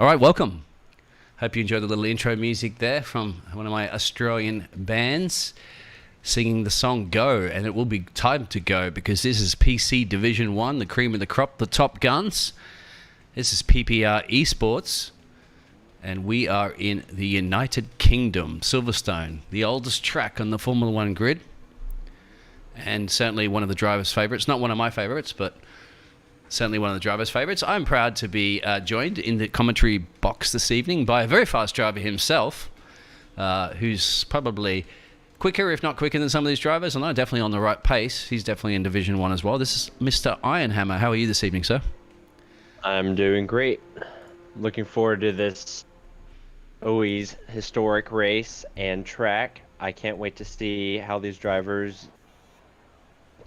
All right, welcome. Hope you enjoyed the little intro music there from one of my Australian bands singing the song Go, and it will be time to go because this is PC Division 1, the cream of the crop, the top guns. This is PPR Esports, and we are in the United Kingdom, Silverstone, the oldest track on the Formula 1 grid, and certainly one of the drivers' favourites. Not one of my favourites, but certainly one of the drivers' favourites. I'm proud to be joined in the commentary box this evening by a very fast driver himself, who's probably quicker, if not quicker than some of these drivers, and I'm definitely on the right pace. He's definitely in Division 1 as well. This is Mr. Ironhammer. How are you this evening, sir? I'm doing great. Looking forward to this always historic race and track. I can't wait to see how these drivers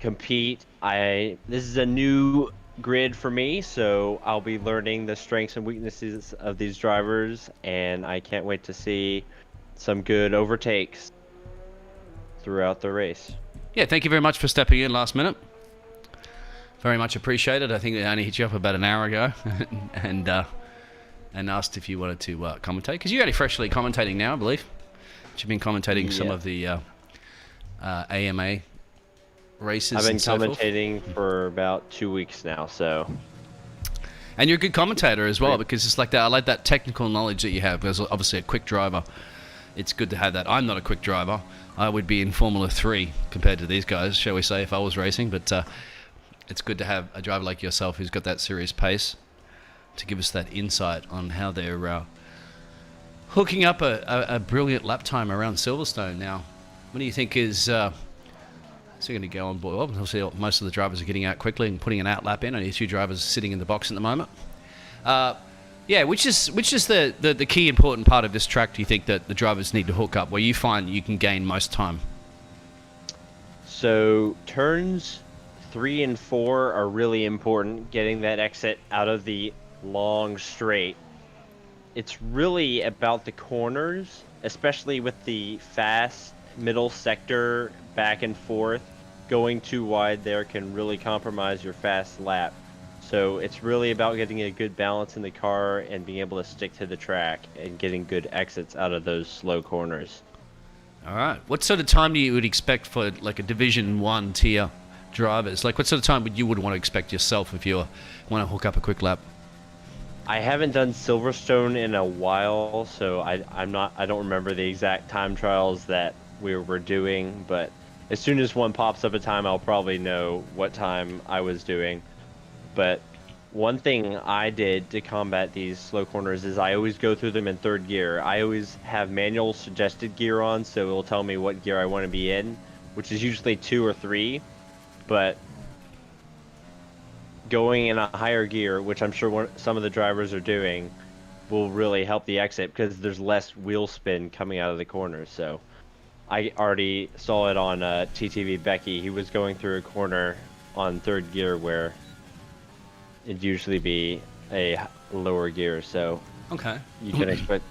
compete. This is a new grid for me, so I'll be learning the strengths and weaknesses of these drivers, and I can't wait to see some good overtakes throughout the race. Yeah, thank you very much for stepping in last minute. Very much appreciated. I think I only hit you up about an hour ago and asked if you wanted to commentate, because you're only freshly commentating now, I believe. You've been commentating some of the AMA races. I've been and so commentating for about 2 weeks now, so. And you're a good commentator as well, because it's like that. I like that technical knowledge that you have. Because obviously a quick driver, it's good to have that. I'm not a quick driver. I would be in Formula 3 compared to these guys, shall we say, if I was racing. But it's good to have a driver like yourself who's got that serious pace to give us that insight on how they're hooking up a brilliant lap time around Silverstone. Now, what do you think is going to go on board? Well, obviously, most of the drivers are getting out quickly and putting an out lap in. Only a few drivers sitting in the box at the moment. Which is the key important part of this track, do you think, that the drivers need to hook up, where you find you can gain most time? So turns 3 and 4 are really important, getting that exit out of the long straight. It's really about the corners, especially with the fast middle sector back and forth. Going too wide there can really compromise your fast lap. So it's really about getting a good balance in the car and being able to stick to the track and getting good exits out of those slow corners. All right. What sort of time do you would expect for like a Division 1 tier drivers? Like what sort of time would you want to expect yourself if you want to hook up a quick lap? I haven't done Silverstone in a while, so I don't remember the exact time trials that we were doing, but as soon as one pops up a time, I'll probably know what time I was doing. But one thing I did to combat these slow corners is I always go through them in third gear. I always have manual suggested gear on, so it'll tell me what gear I want to be in, which is usually 2 or 3. But going in a higher gear, which I'm sure some of the drivers are doing, will really help the exit because there's less wheel spin coming out of the corners. So I already saw it on TTV Becky. He was going through a corner on third gear where it'd usually be a lower gear, so okay, you can expect.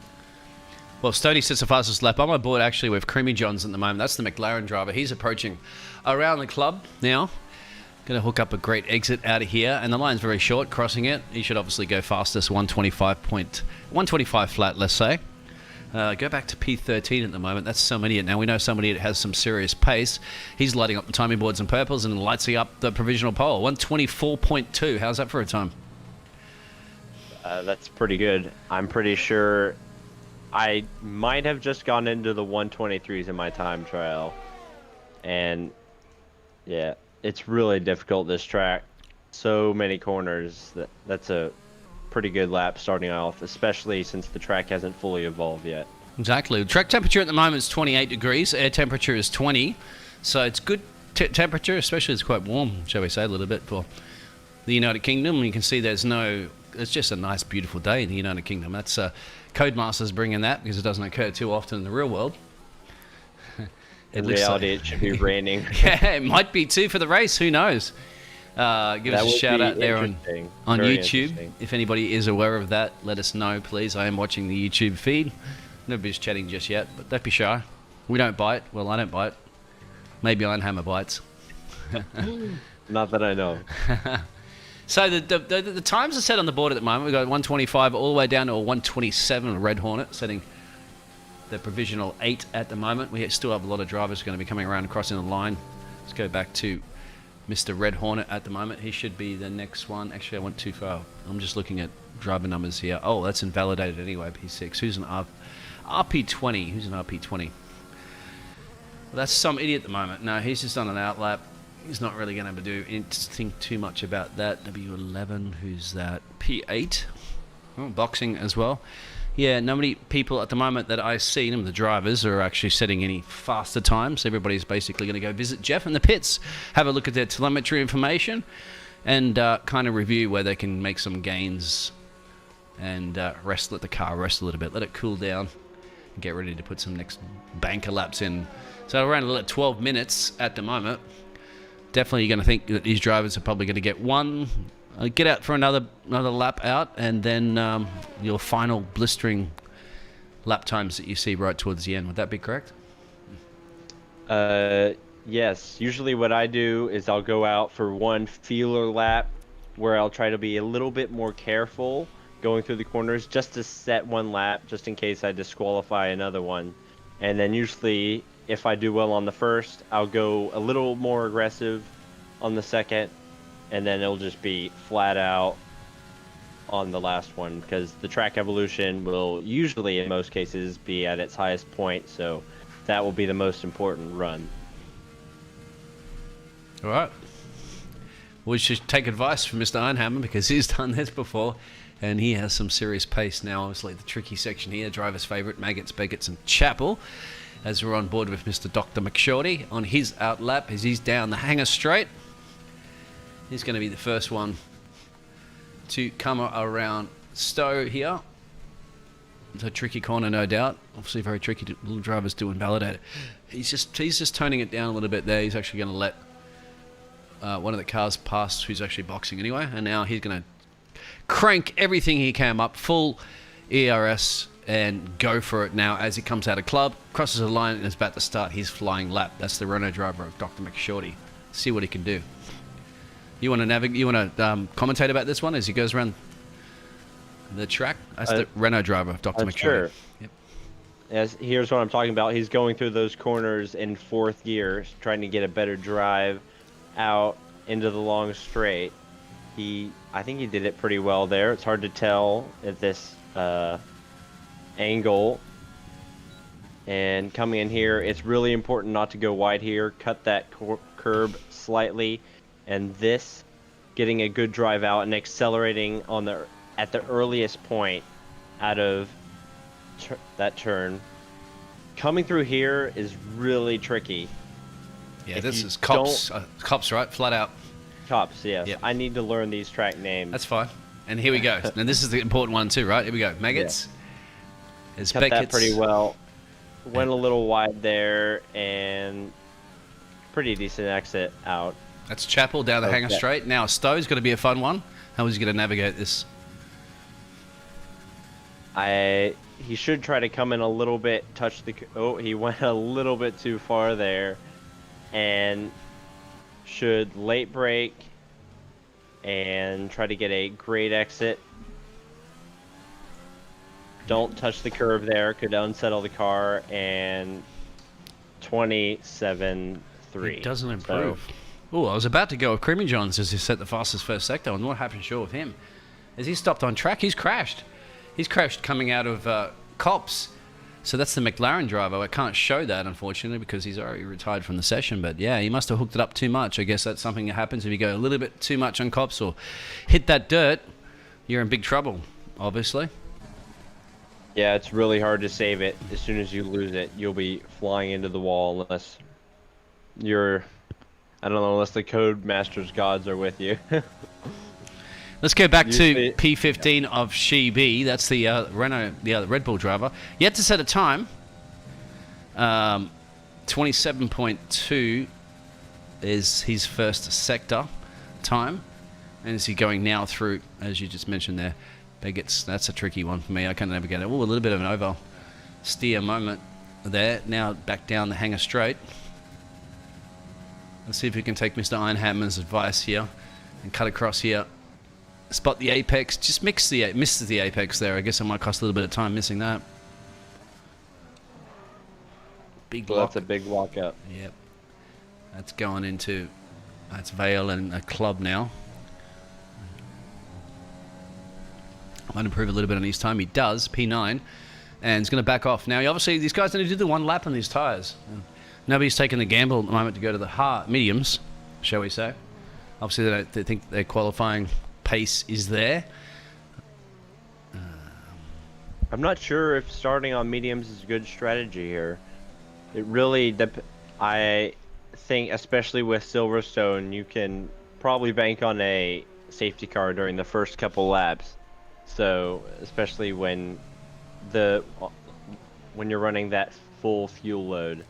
Well, Stoney sits the fastest lap. I'm on board actually with Creamy Johns at the moment. That's the McLaren driver. He's approaching around the club now. Going to hook up a great exit out of here, and the line's very short, crossing it. He should obviously go fastest, 125 flat, let's say. Go back to P13 at the moment. That's somebody. Now we know somebody that has some serious pace. He's lighting up the timing boards and purples and lighting up the provisional pole. 124.2. How's that for a time? That's pretty good. I'm pretty sure I might have just gone into the 123s in my time trial. And yeah, it's really difficult, this track. So many corners. That's a pretty good lap starting off, especially since the track hasn't fully evolved yet. Exactly. Track temperature at the moment is 28 degrees. Air temperature is 20. So it's good temperature, especially it's quite warm, shall we say, a little bit for the United Kingdom. You can see it's just a nice, beautiful day in the United Kingdom. That's Codemasters bringing that because it doesn't occur too often in the real world. In reality, it should be raining. Yeah, it might be too for the race. Who knows? Give us a shout out there on YouTube. If anybody is aware of that, let us know, please. I am watching the YouTube feed. Nobody's chatting just yet, but don't be shy. We don't bite. Well, I don't bite. Maybe Ironhammer bites. Not that I know. So the times are set on the board at the moment. We've got 125 all the way down to a 127 Red Hornet, setting the provisional 8 at the moment. We still have a lot of drivers who are going to be coming around and crossing the line. Let's go back to Mr. Red Hornet at the moment. He should be the next one. Actually, I went too far. I'm just looking at driver numbers here. Oh, that's invalidated anyway, P6. Who's an RP20? Who's an RP20? Well, that's some idiot at the moment. No, he's just on an outlap. He's not really going to do think too much about that. W11, who's that? P8. Oh, boxing as well. Yeah, not many people at the moment that I see, the drivers, are actually setting any faster times. Everybody's basically going to go visit Jeff in the pits, have a look at their telemetry information, and kind of review where they can make some gains and let the car rest a little bit, let it cool down, and get ready to put some next banker laps in. So around 12 minutes at the moment. Definitely you're going to think that these drivers are probably going to get out for another lap out, and then your final blistering lap times that you see right towards the end. Would that be correct? Yes. Usually what I do is I'll go out for one feeler lap where I'll try to be a little bit more careful going through the corners just to set one lap, just in case I disqualify another one. And then usually if I do well on the first, I'll go a little more aggressive on the second, and then it'll just be flat out on the last one, because the track evolution will usually in most cases be at its highest point, so that will be the most important run. All right. We should take advice from Mr. Ironhammer, because he's done this before and he has some serious pace now. Obviously the tricky section here, driver's favourite, Maggots, Begets and Chapel, as we're on board with Mr. Dr. McShorty on his out lap as he's down the hanger straight. He's going to be the first one to come around Stowe here. It's a tricky corner, no doubt. Obviously very tricky to little drivers to invalidate it. He's just toning it down a little bit there. He's actually going to let one of the cars pass who's actually boxing anyway. And now he's going to crank everything he can up, full ERS, and go for it now as he comes out of club, crosses the line, and is about to start his flying lap. That's the Renault driver of Dr. McShorty. See what he can do. You want to commentate about this one as he goes around the track? That's the Renault driver of Dr. McShorty. Sure. Yep. Yes, here's what I'm talking about. He's going through those corners in fourth gear, trying to get a better drive out into the long straight. I think he did it pretty well there. It's hard to tell at this angle. And coming in here, it's really important not to go wide here. Cut that curb slightly, and this, getting a good drive out and accelerating at the earliest point out of that turn. Coming through here is really tricky. Yeah, this is Cops, right? Flat out. Cops, yes. Yep. I need to learn these track names. That's fine. And here we go. And this is the important one too, right? Here we go. Maggots. Yeah. Cut that pretty well. Went a little wide there, and pretty decent exit out. That's Chapel down the hanger straight. Now Stowe's going to be a fun one. How is he going to navigate this? He should try to come in a little bit, he went a little bit too far there, and should late brake and try to get a great exit. Don't touch the curve there, could unsettle the car, and 27.3. It doesn't improve. Oh, I was about to go with Creamy Johns as he set the fastest first sector, and what happened sure with him? As he stopped on track, he's crashed. He's crashed coming out of Cops. So that's the McLaren driver. I can't show that, unfortunately, because he's already retired from the session. But yeah, he must have hooked it up too much. I guess that's something that happens if you go a little bit too much on Cops or hit that dirt. You're in big trouble, obviously. Yeah, it's really hard to save it. As soon as you lose it, you'll be flying into the wall unless unless the Codemasters gods are with you. Let's go back to P15 of Shibi. That's the Renault, the Red Bull driver. Yet to set a time. 27.2 is his first sector time. And is he going now through, as you just mentioned there, that's a tricky one for me. I can't navigate it. Oh, a little bit of an oversteer moment there. Now back down the hanger straight. Let's see if we can take Mr. Ironhammer's advice here and cut across here spot the apex. Just misses the apex there. I guess it might cost a little bit of time missing that. Big So lock. that's a big lockup. Yep. That's going into... That's Vale and a club now. Might improve a little bit on his time. He does, P9. And he's going to back off. Now, obviously, these guys need to do the one lap on these tyres. Nobody's taking the gamble at the moment to go to the mediums, shall we say. Obviously, they think their qualifying pace is there. I'm not sure if starting on mediums is a good strategy here. It really, I think, especially with Silverstone, you can probably bank on a safety car during the first couple laps. So, especially when you're running that full fuel load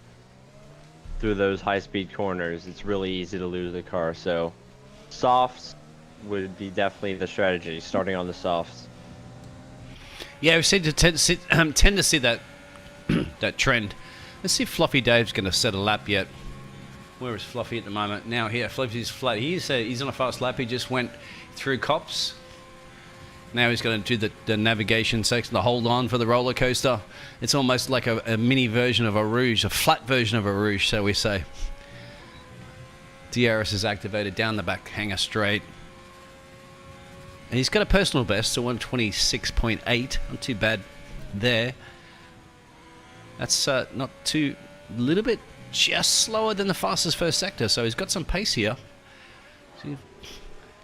through those high-speed corners, it's really easy to lose the car. So, softs would be definitely the strategy, starting on the softs. Yeah, we tend to see that that trend. Let's see if Fluffy Dave's going to set a lap yet. Where is Fluffy at the moment? Now here, Fluffy's flat. He's on a fast lap. He just went through cops. Now he's going to do the navigation section, the hold on for the roller coaster. It's almost like a mini version of a Rouge, a flat version of a Rouge, so we say. DRS is activated down the back hanger straight. And he's got a personal best, so 126.8. Not too bad there. That's not too... A little bit just slower than the fastest first sector, so he's got some pace here.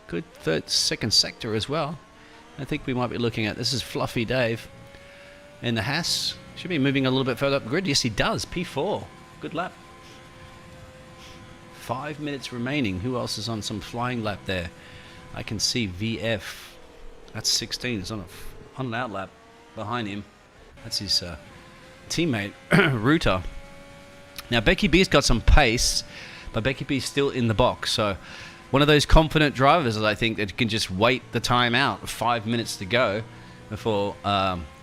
Good second sector as well. I think we might be looking at... This is Fluffy Dave. And the Haas should be moving a little bit further up the grid. Yes, he does. P4. Good lap. 5 minutes remaining. Who else is on some flying lap there? I can see VF. That's 16. He's on an outlap behind him. That's his teammate, Ruta. Now, Becky B's got some pace, but Becky B's still in the box. So, one of those confident drivers, I think, that can just wait the time out. 5 minutes to go before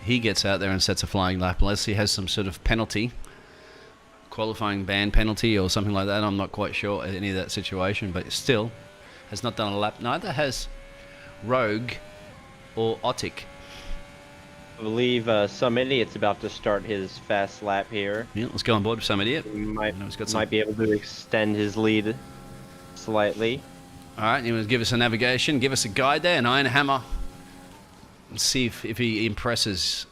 he gets out there and sets a flying lap, unless he has some sort of penalty, qualifying ban penalty or something like that. I'm not quite sure any of that situation, but still has not done a lap. Neither has Rogue or Otic. I believe Some Idiot's about to start his fast lap here. Yeah, let's go on board with Some Idiot. He might be able to extend his lead slightly. All right, you want to give us a navigation, give us a guide there, an iron hammer. Let's see if he impresses.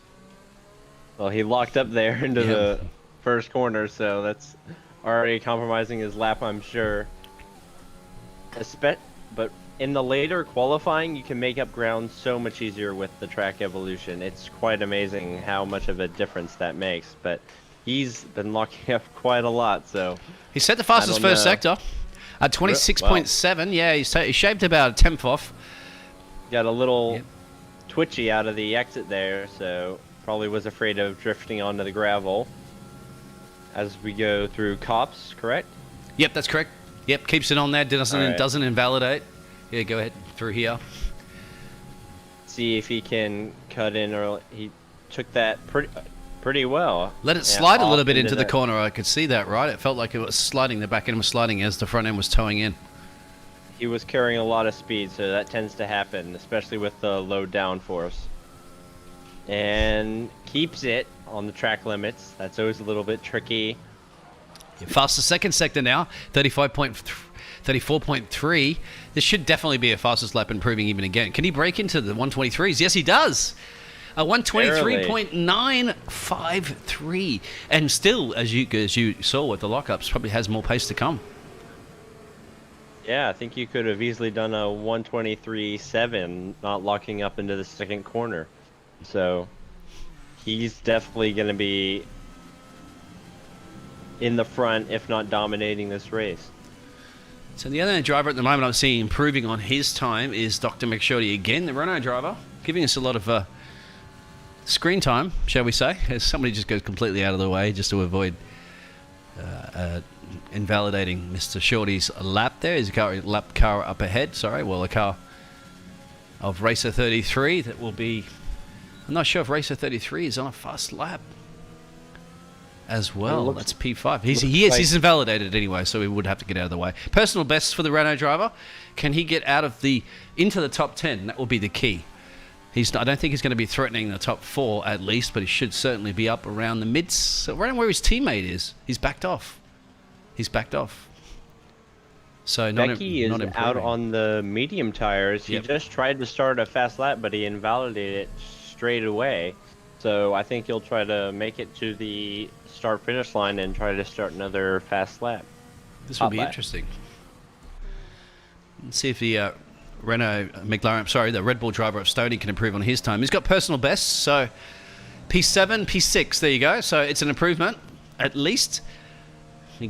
Well, he locked up there into the first corner, so that's already compromising his lap, I'm sure. But in the later qualifying, you can make up ground so much easier with the track evolution. It's quite amazing how much of a difference that makes. But he's been locking up quite a lot, so... He set the fastest first sector at 26.7. Wow. Yeah, he shaved about a tenth off. Got a little twitchy out of the exit there, so probably was afraid of drifting onto the gravel. As we go through cops, correct? Yep, that's correct. Yep, keeps it on there, doesn't invalidate. Yeah, go ahead through here. See if he can cut in, or he took that pretty well. Let it slide a little bit into the corner. I could see that, right? It felt like it was sliding. The back end was sliding as the front end was towing in. He was carrying a lot of speed, so that tends to happen, especially with the low downforce. And keeps it on the track limits. That's always a little bit tricky. Faster second sector now, 34.3. This should definitely be a fastest lap, improving even again. Can he break into the 123s? Yes, he does. A 123.953. And still, as you saw with the lockups, probably has more pace to come. Yeah, I think you could have easily done a 123.7, not locking up into the second corner. So he's definitely going to be in the front, if not dominating this race. So the other driver at the moment I'm seeing improving on his time is Dr. McShorty again, the Renault driver, giving us a lot of screen time, shall we say, as somebody just goes completely out of the way just to avoid invalidating Mr. Shorty's lap there. His lap car up ahead, well, a car of Racer 33 that will be... I'm not sure if Racer 33 is on a fast lap. as well. looks- That's P5. looks He's like- invalidated anyway, so we would have to get out of the way. Personal bests for the Renault driver. Can he get into the top 10? That will be the key. I don't think he's going to be threatening the top 4 at least, but he should certainly be up around the mids, around where his teammate is. He's backed off. So Becky is not out improving. on the medium tires. He Yep. just tried to start a fast lap, but he invalidated it straight away. So I think he'll try to make it to the start-finish line and try to start another fast lap. This will Hot be lap. interesting. Let's see if the the Red Bull driver of Stoney can improve on his time. He's got personal bests, so P7, P6, there you go. So it's an improvement, at least.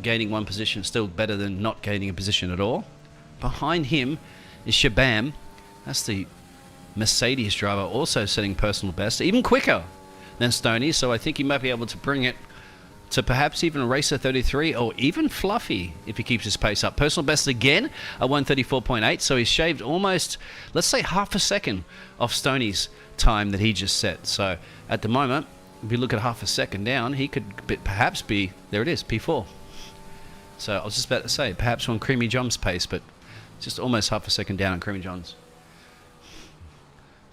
Gaining one position, still better than not gaining a position at all. Behind him is Shabam. That's the Mercedes driver, also setting personal best, even quicker than Stoney. So I think he might be able to bring it to perhaps even a Racer 33 or even Fluffy if he keeps his pace up. Personal best again at 134.8, so he's shaved almost, let's say, half a second off Stoney's time that he just set. So at the moment, if you look at half a second down, he could perhaps be, there it is, P4. So I was just about to say, perhaps on Creamy John's pace, but just almost half a second down on Creamy John's.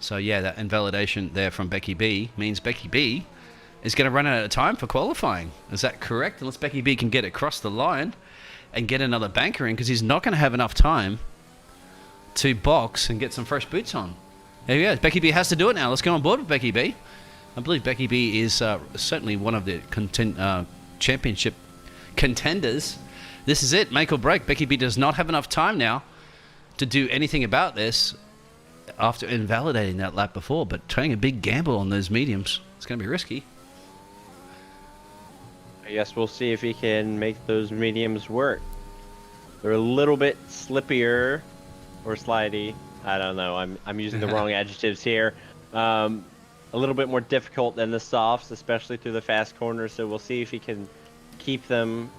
So yeah, that invalidation there from Becky B means Becky B is going to run out of time for qualifying. Is that correct? Unless Becky B can get across the line and get another banker in, because he's not going to have enough time to box and get some fresh boots on. There you go. Becky B has to do it now. Let's go on board with Becky B. I believe Becky B is certainly one of the championship contenders. This is it, make or break. Becky B does not have enough time now to do anything about this after invalidating that lap before, but taking a big gamble on those mediums. It's going to be risky. I guess we'll see if he can make those mediums work. They're a little bit slippier or slidey. I don't know. I'm using the wrong adjectives here. A little bit more difficult than the softs, especially through the fast corners. So we'll see if he can keep them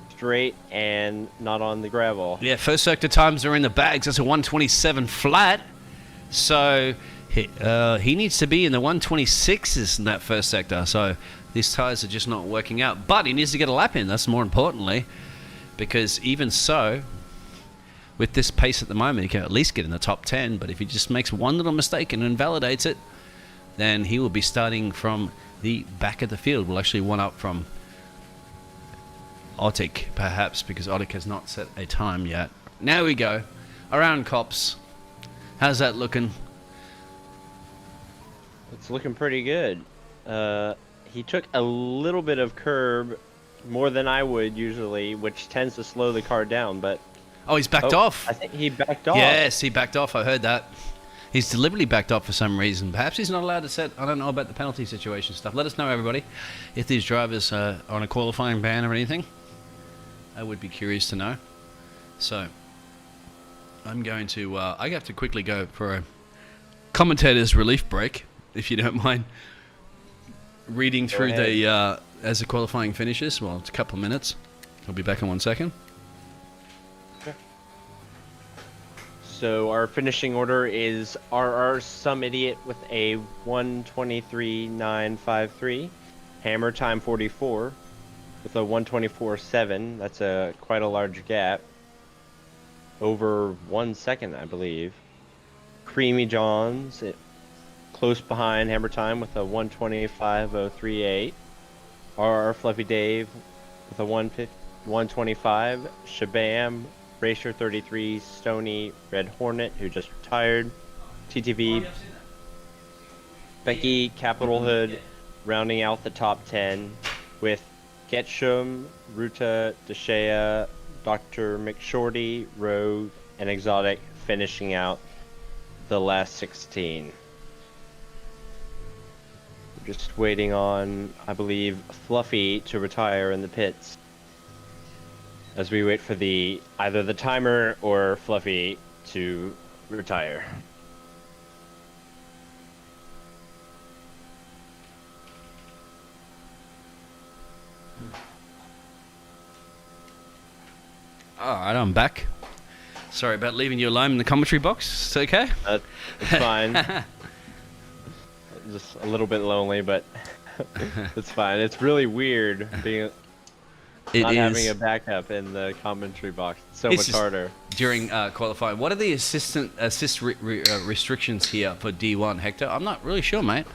straight and not on the gravel. Yeah, first sector times are in the bags. That's a 127 flat. So he needs to be in the 126s in that first sector. So these tires are just not working out. But he needs to get a lap in. That's more importantly. Because even so, with this pace at the moment, he can at least get in the top 10. But if he just makes one little mistake and invalidates it, then he will be starting from the back of the field. We'll actually one up from Otik, perhaps, because Otik has not set a time yet. Now we go. Around Cops. How's that looking? It's looking pretty good. He took a little bit of curb, more than I would usually, which tends to slow the car down, but... Oh, he's backed off. I think he backed off. Yes, he backed off. I heard that. He's deliberately backed off for some reason. Perhaps he's not allowed to set... I don't know about the penalty situation stuff. Let us know, everybody, if these drivers are on a qualifying ban or anything. I would be curious to know. So, I'm going to... I have to quickly go for a commentator's relief break, if you don't mind reading through the... as the qualifying finishes. Well, it's a couple of minutes. I'll be back in 1 second. So our finishing order is RR Some Idiot with a 1:23.953, Hammer Time 44 with a 1:24.7. That's quite a large gap, over 1 second, I believe. Creamy Johns close behind Hammer Time with a 1:25.038. RR Fluffy Dave with a 1:25. Shabam Racer 33, Stoney, Red Hornet, who just retired, TTV, Becky, Capital Hood, rounding out the top 10, with Ketchum, Ruta, Deshea, Dr. McShorty, Rogue, and Exotic finishing out the last 16. We're just waiting on, I believe, Fluffy to retire in the pits, as we wait for either the timer or Fluffy to retire. Alright, I'm back. Sorry about leaving you alone in the commentary box. It's okay? It's fine. Just a little bit lonely, but It's fine. It's really weird being It not having a is. backup in the commentary box. It's so It's much just harder. during qualifying. What are the restrictions here for D1, Hector? I'm not really sure, mate.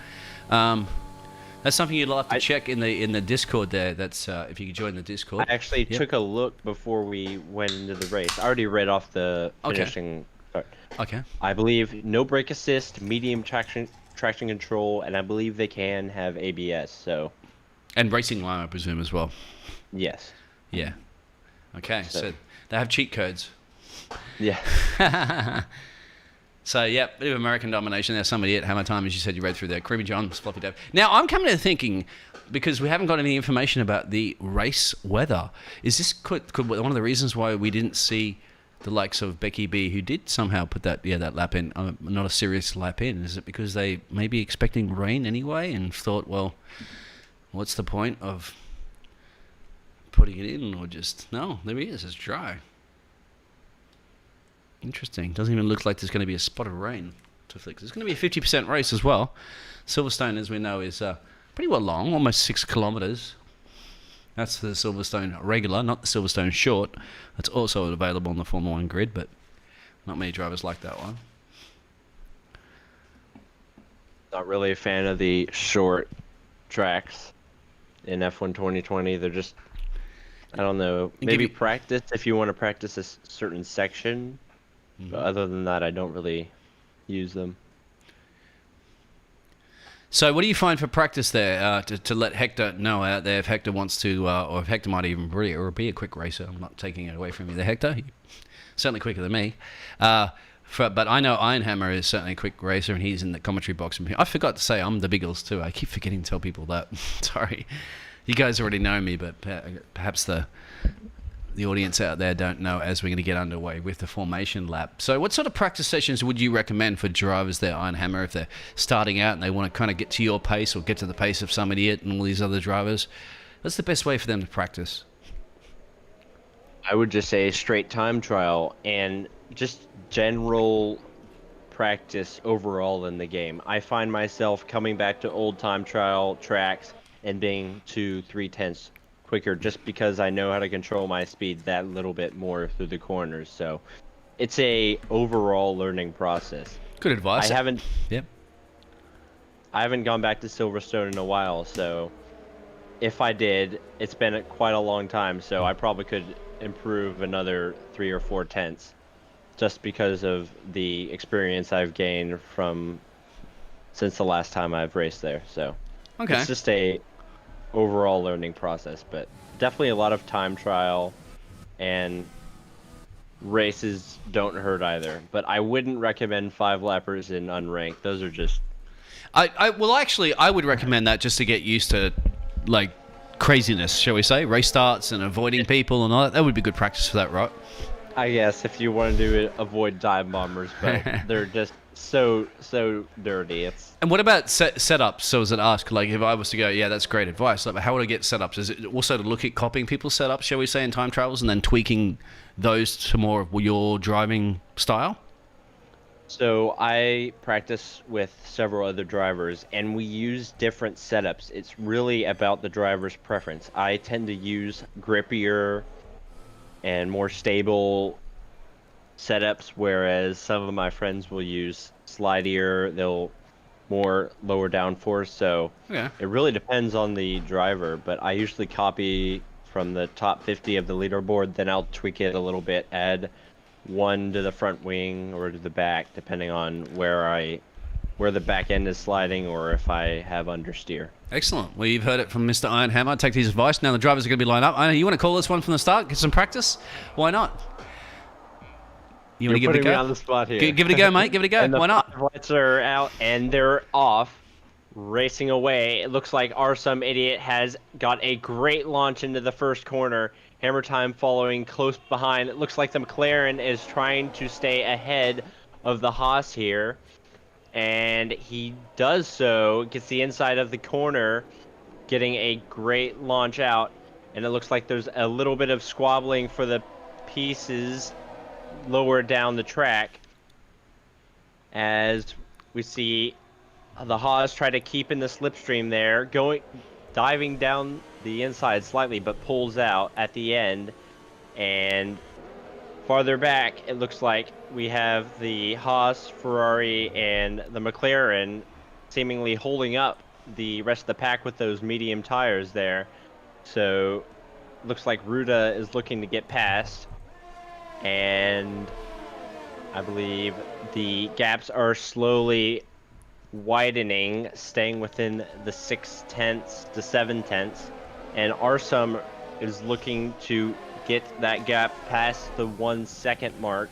That's something you'd have to check in the Discord there. That's if you could join the Discord. I actually Yep. took a look before we went into the race. I already read off the Okay. finishing start. Okay. I believe no brake assist, medium traction control, and I believe they can have ABS. So And racing line, I presume, as well. yes. Yeah. Okay. So- So they have cheat codes. Yeah. So, yeah, bit of American domination there. Some idiot, Hammer Time, as you said, you read through there. Creamy John, Floppy Dave. Now, I'm coming to thinking, because we haven't got any information about the race weather, is this could one of the reasons why we didn't see the likes of Becky B, who did somehow put that lap in, not a serious lap in? Is it because they may be expecting rain anyway and thought, well, what's the point of putting it in, or just, no, there he is, it's dry. Interesting. Doesn't even look like there's going to be a spot of rain to fix. It's going to be a 50% race as well. Silverstone, as we know, is pretty well long, almost 6 kilometres. That's the Silverstone regular, not the Silverstone short. That's also available on the Formula 1 grid, but not many drivers like that one. Not really a fan of the short tracks in F1 2020. They're just, I don't know, maybe practice if you want to practice a certain section. But other than that, I don't really use them. So what do you find for practice there to let Hector know out there if Hector wants to, or if Hector might even be a quick racer? I'm not taking it away from you there, Hector. You're certainly quicker than me. But I know Ironhammer is certainly a quick racer, and he's in the commentary box. I forgot to say I'm the Biggles too. I keep forgetting to tell people that. Sorry. You guys already know me, but perhaps the audience out there don't know as we're going to get underway with the formation lap. So what sort of practice sessions would you recommend for drivers there, Ironhammer, if they're starting out and they want to kind of get to your pace or get to the pace of some idiot and all these other drivers? What's the best way for them to practice? I would just say straight time trial and just general practice overall in the game. I find myself coming back to old time trial tracks and being 2/3 quicker just because I know how to control my speed that little bit more through the corners. So it's a overall learning process. Good advice. I haven't gone back to Silverstone in a while, so if I did, it's been quite a long time, so I probably could improve another 3 or 4 tenths just because of the experience I've gained from since the last time I've raced there. So Okay. it's just a overall learning process, but definitely a lot of time trial, and races don't hurt either. But I wouldn't recommend 5-lappers in unranked. Those are just I would recommend that just to get used to like craziness, shall we say, race starts and avoiding people and all that. That would be good practice for that, right? I guess if you want to do it, avoid dive bombers, but they're just so dirty. It's And what about setups? So as it asked, like if I was to go, yeah, that's great advice. Like, how would I get setups? Is it also to look at copying people's setups, shall we say, in time travels, and then tweaking those to more of your driving style? so I practice with several other drivers, and we use different setups. It's really about the driver's preference. I tend to use grippier and more stable setups, whereas some of my friends will use slidier. They'll more lower downforce. So Yeah. it really depends on the driver, but I usually copy from the top 50 of the leaderboard, then I'll tweak it a little bit, add one to the front wing or to the back, depending on where the back end is sliding or if I have understeer. Excellent. Well, you've heard it from Mr. Ironhammer. Take his advice. Now the drivers are going to be lined up. You want to call this one from the start? Get some practice? Why not? You want to You're give it a putting me go? on the spot here. Give it a go, mate. Give it a go. And the Why not? 5 lights are out and they're off, racing away. It looks like our some idiot has got a great launch into the first corner. Hammer Time following close behind. It looks like the McLaren is trying to stay ahead of the Haas here, and he does so. Gets the inside of the corner, getting a great launch out, and it looks like there's a little bit of squabbling for the pieces lower down the track as we see The Haas try to keep in the slipstream there, diving down the inside slightly, but pulls out at the end. And farther back, it looks like we have the Haas, Ferrari, and the McLaren seemingly holding up the rest of the pack with those medium tires there. So looks like Ruda is looking to get past, and I believe the gaps are slowly widening, staying within the 6/10 to 7/10, and Arsum is looking to get that gap past the 1 second mark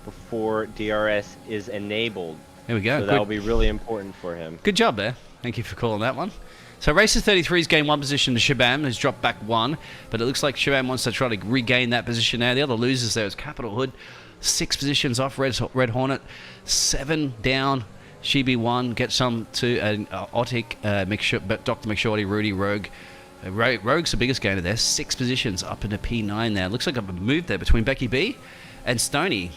before DRS is enabled. There we go. So that'll be really important for him. Good job there. Thank you for calling that one. So Racer 33's gained 1 position to Shabam, has dropped back 1, but it looks like Shabam wants to try to regain that position now. The other losers there is Capital Hood, 6 positions off Red Hornet, 7 down. Shibi 1, get some to Otic, Dr. McShorty, Rudy, Rogue. Rogue's the biggest gainer there, 6 positions up into P9 there. Looks like a move there between Becky B and Stoney.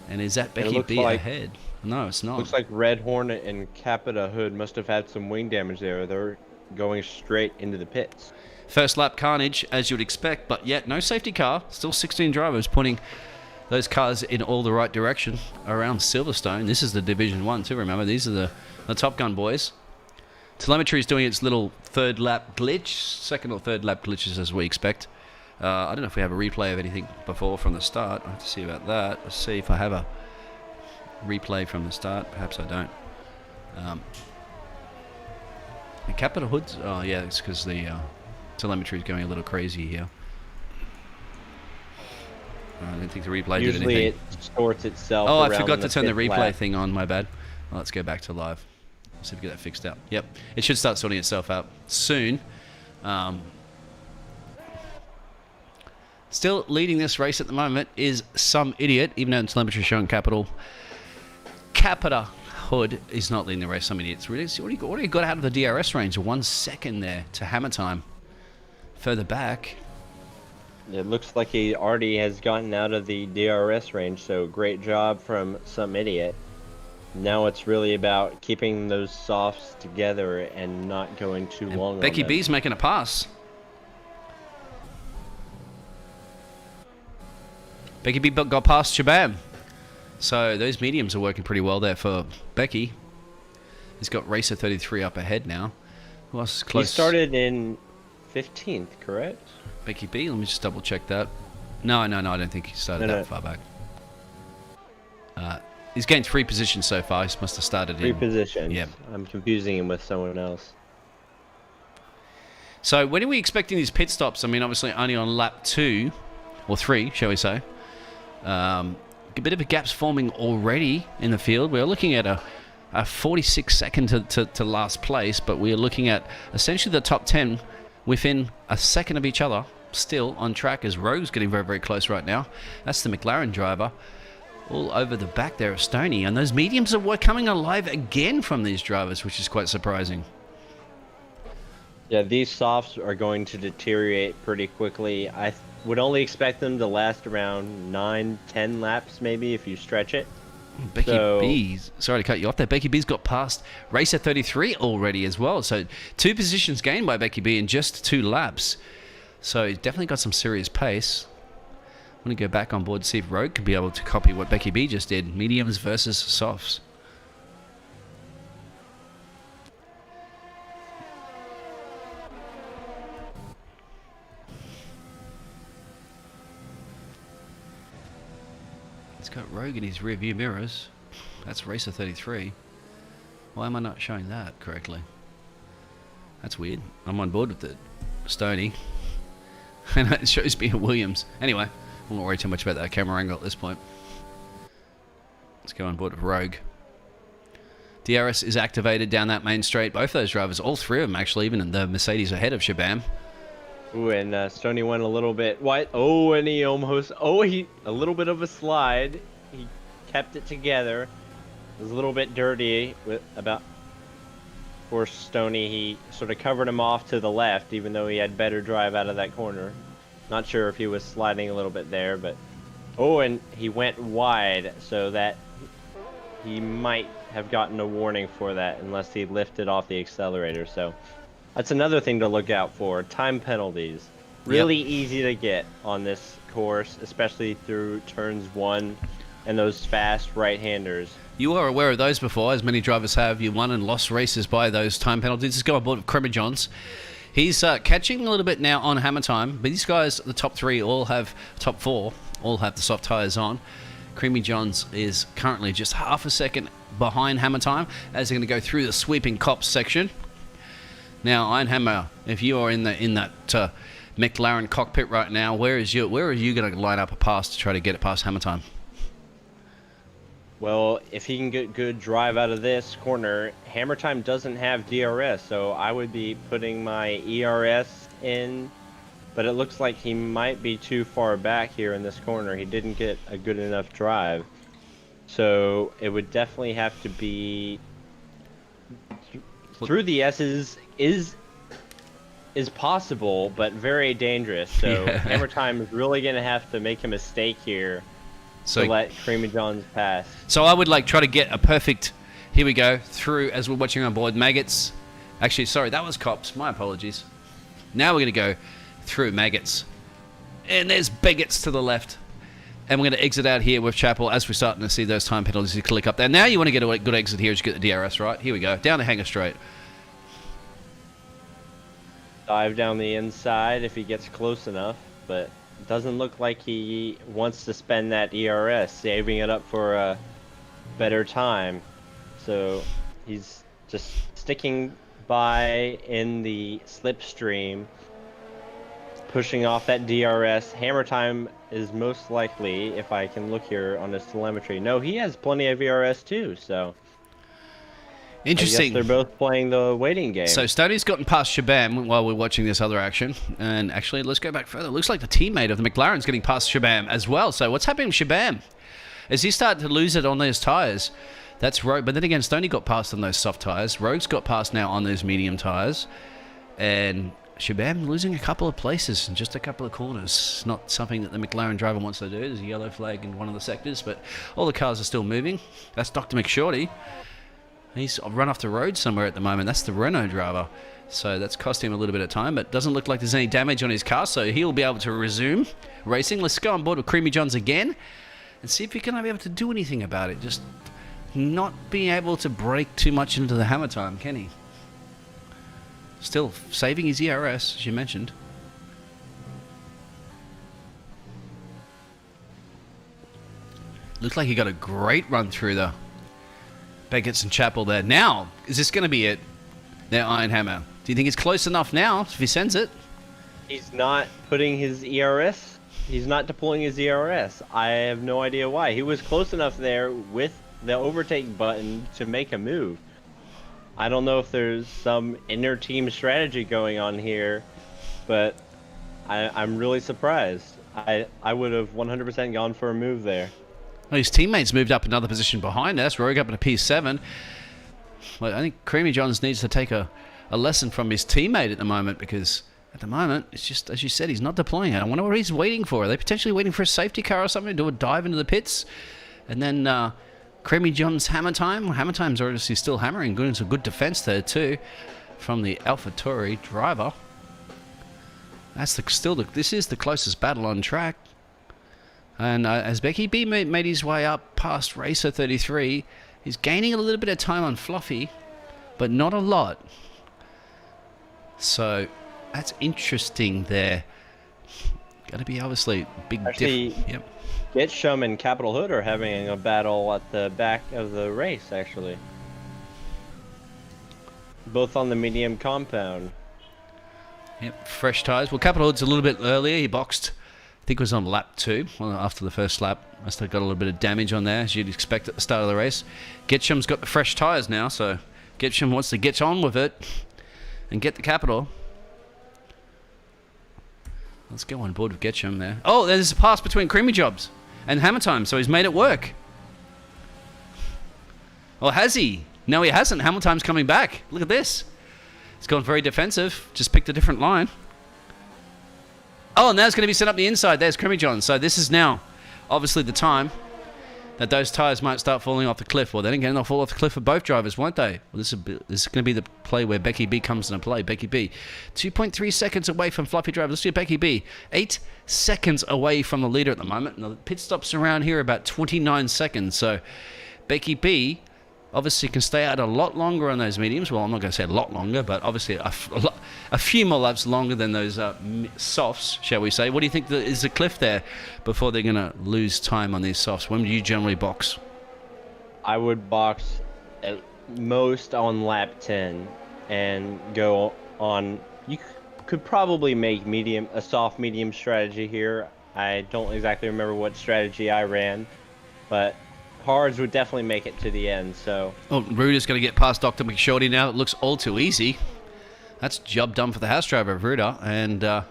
And is that Becky B ahead? No, it's not. Looks like Red Hornet and Capita Hood must have had some wing damage there. They're going straight into the pits. First lap carnage, as you would expect, but yet no safety car. Still 16 drivers pointing those cars in all the right direction around Silverstone. This is the Division 1 too, remember. These are the Top Gun boys. Telemetry is doing its little third lap glitch. Second or third lap glitches as we expect. I don't know if we have a replay of anything before from the start. I have to see about that. Let's see if I have a replay from the start. Perhaps I don't. The Capital Hoods? Oh yeah, it's because the telemetry is going a little crazy here. I don't think the replay did anything. Usually it sorts itself. Oh, I forgot to turn the replay thing on. My bad. Well, let's go back to live. See if we get that fixed out. Yep, it should start sorting itself out soon. Still leading this race at the moment is some idiot, even though the telemetry showing Capita Hood is not leading the race. Some idiots. Really, what do you got out of the DRS range? 1 second there to hammer time. Further back. It looks like he already has gotten out of the DRS range, so great job from some idiot. Now it's really about keeping those softs together and not going too long. Becky B's making a pass. Becky B got past Shabam. So those mediums are working pretty well there for Becky. He's got Racer 33 up ahead now. Who else is close? He started in 15th, correct? Becky B, let me just double check that. No, I don't think he started that far back. He's gained 3 positions so far. He must have started 3 positions. Yeah. I'm confusing him with someone else. So when are we expecting these pit stops? I mean, obviously only on lap 2 or 3, shall we say. A bit of a gap's forming already in the field. We're looking at a 46 second to last place, but we're looking at essentially the top 10 within a second of each other, still on track, as Rogue's getting very, very close right now. That's the McLaren driver. All over the back there of Stoney, and those mediums are coming alive again from these drivers, which is quite surprising. Yeah, these softs are going to deteriorate pretty quickly. I would only expect them to last around 9-10 laps, maybe, if you stretch it. Becky B's, sorry to cut you off there. Becky B's got past Racer 33 already as well. So 2 positions gained by Becky B in just 2 laps. So he's definitely got some serious pace. I'm going to go back on board to see if Rogue can be able to copy what Becky B just did. Mediums versus softs. It's got Rogue in his rear view mirrors. That's Racer 33. Why am I not showing that correctly? That's weird. I'm on board with it. Stoney. And it shows me a Williams. Anyway, I won't worry too much about that camera angle at this point. Let's go on board with Rogue. DRS is activated down that main straight. Both those drivers, all 3 of them actually, even the Mercedes ahead of Shabam. Ooh, and Stoney went a little bit wide. Oh, and he almost... Oh, a little bit of a slide. He kept it together. It was a little bit dirty for Stoney. He sort of covered him off to the left, even though he had better drive out of that corner. Not sure if he was sliding a little bit there, but... Oh, and he went wide, so that he might have gotten a warning for that unless he lifted off the accelerator. So that's another thing to look out for. Time penalties. Really easy to get on this course, especially through turns 1 and those fast right-handers. You are aware of those before, as many drivers have. You won and lost races by those time penalties. Let's go on board with Crema Johns. He's catching a little bit now on hammer time, but these guys, the top 4, all have the soft tyres on. Creamy Johns is currently just half a second behind hammer time as they're going to go through the sweeping cops section. Now, Iron Hammer, if you are in that McLaren cockpit right now, where are you going to line up a pass to try to get it past hammer time? Well, if he can get good drive out of this corner, Hammer Time doesn't have DRS, so I would be putting my ERS in, but it looks like he might be too far back here in this corner. He didn't get a good enough drive. So it would definitely have to be through the S's is possible, but very dangerous. So Hammer Time is really going to have to make a mistake here. So to let Creamy Johns pass. So I would try to get a perfect, here we go, through as we're watching on board. Maggots. Actually, sorry, that was cops. My apologies. Now we're going to go through Maggots. And there's Bigots to the left. And we're going to exit out here with Chapel as we're starting to see those time penalties click up there. Now you want to get a good exit here as you get the DRS, right? Here we go. Down the hanger straight. Dive down the inside if he gets close enough, but doesn't look like he wants to spend that ERS, saving it up for a better time. So he's just sticking by in the slipstream, pushing off that DRS. Hammer Time is most likely, if I can look here on his telemetry. No, he has plenty of ERS too, so interesting. I guess they're both playing the waiting game. So Stoney's gotten past Shabam while we're watching this other action. And actually, let's go back further. It looks like the teammate of the McLaren's getting past Shabam as well. So what's happening with Shabam? As he started to lose it on those tyres, that's Rogue. But then again, Stoney got past on those soft tyres. Rogue's got past now on those medium tyres. And Shabam losing a couple of places in just a couple of corners. Not something that the McLaren driver wants to do. There's a yellow flag in one of the sectors, but all the cars are still moving. That's Dr. McShorty. He's run off the road somewhere at the moment. That's the Renault driver. So that's cost him a little bit of time, but doesn't look like there's any damage on his car, so he'll be able to resume racing. Let's go on board with Creamy Johns again and see if he can be able to do anything about it. Just not being able to break too much into the hammer time, can he? Still saving his ERS, as you mentioned. Looks like he got a great run through the Begets and Chapel there. Now, is this going to be it? Now, Iron Hammer. Do you think it's close enough now if he sends it? He's not putting his ERS. He's not deploying his ERS. I have no idea why. He was close enough there with the overtake button to make a move. I don't know if there's some inner team strategy going on here, but I'm really surprised. I would have 100% gone for a move there. Well, his teammates moved up another position behind us. Rogue up in a P7. Well, I think Creamy Johns needs to take a lesson from his teammate at the moment, because at the moment, it's just, as you said, he's not deploying it. I wonder what he's waiting for. Are they potentially waiting for a safety car or something to do a dive into the pits? And then Creamy Johns Hammer Time. Well, Hammer Time's obviously still hammering. Good, some good defense there too from the AlphaTauri driver. That's this is the closest battle on track. And as Becky B made his way up past Racer 33, he's gaining a little bit of time on Fluffy, but not a lot. So that's interesting there. Got to be obviously big Actually, Yep. Gitsham and Capital Hood are having a battle at the back of the race, actually. Both on the medium compound. Yep, fresh tyres. Well, Capital Hood's a little bit earlier. He boxed, I think it was on lap 2, well, after the first lap. Must have got a little bit of damage on there, as you'd expect at the start of the race. Gitsham's got the fresh tyres now, so Gitsham wants to get on with it and get the Capital. Let's go on board with Gitsham there. Oh, there's a pass between Creamy Jobs and Hammer Time, so he's made it work. Or has he? No, he hasn't. Hammer Time's coming back. Look at this. He's gone very defensive. Just picked a different line. Oh, now it's going to be sent up the inside. There's Creamy John. So this is now obviously the time. that those tyres might start falling off the cliff. Well, then again, they'll fall off the cliff for both drivers, won't they? Well, this is going to be the play where Becky B comes into play. Becky B, 2.3 seconds away from Fluffy Driver. Let's see Becky B, 8 seconds away from the leader at the moment. And the pit stops around here about 29 seconds. So Becky B obviously can stay out a lot longer on those mediums. Well, I'm not going to say a lot longer, but obviously a few more laps longer than those softs, shall we say. What do you think is the cliff there before they're going to lose time on these softs? When do you generally box? I would box at most on lap 10 and go on. You could probably make a soft medium strategy here. I don't exactly remember what strategy I ran, but hards would definitely make it to the end. So Ruder's going to get past Dr. McShorty now. It looks all too easy. That's job done for the house driver of Ruder, and I'm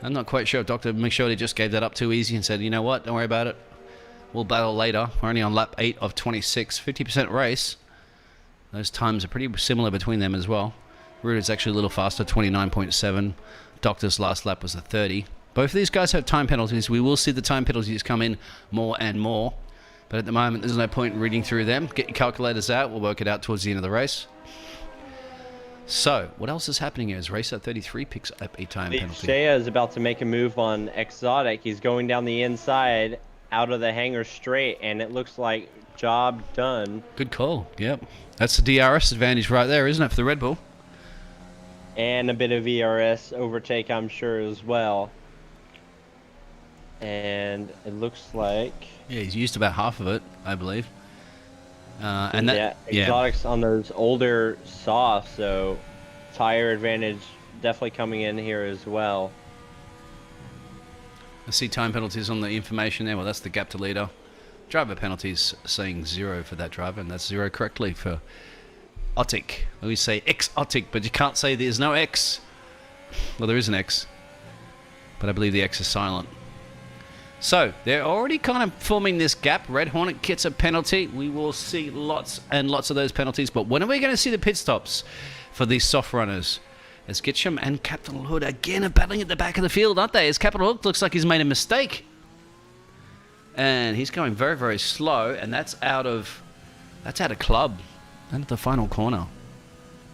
not quite sure if Dr. McShorty just gave that up too easy and said, you know what, don't worry about it. We'll battle later. We're only on lap 8 of 26, 50% race. Those times are pretty similar between them as well. Ruder's actually a little faster, 29.7. Doctor's last lap was a 30. Both of these guys have time penalties. We will see the time penalties come in more and more. But at the moment, there's no point in reading through them. Get your calculators out. We'll work it out towards the end of the race. So, what else is happening here? Is Racer 33 picks up a time penalty. Shea is about to make a move on Exotic. He's going down the inside, out of the hangar straight, and it looks like job done. Good call. Yep. That's the DRS advantage right there, isn't it, for the Red Bull? And a bit of ERS overtake, I'm sure, as well. And it looks like... Yeah, he's used about half of it, I believe. Exotics on those older softs, so tire advantage definitely coming in here as well. I see time penalties on the information there. Well, that's the gap to leader. Driver penalties saying 0 for that driver, and that's 0 correctly for Otic. We say X-Otic, but you can't say there's no X. Well, there is an X, but I believe the X is silent. So, they're already kind of forming this gap. Red Hornet gets a penalty. We will see lots and lots of those penalties. But when are we going to see the pit stops for these soft runners? As Gitcham and Captain Hood again are battling at the back of the field, aren't they? As Captain Hood looks like he's made a mistake. And he's going very, very slow. And that's out of club. And at the final corner.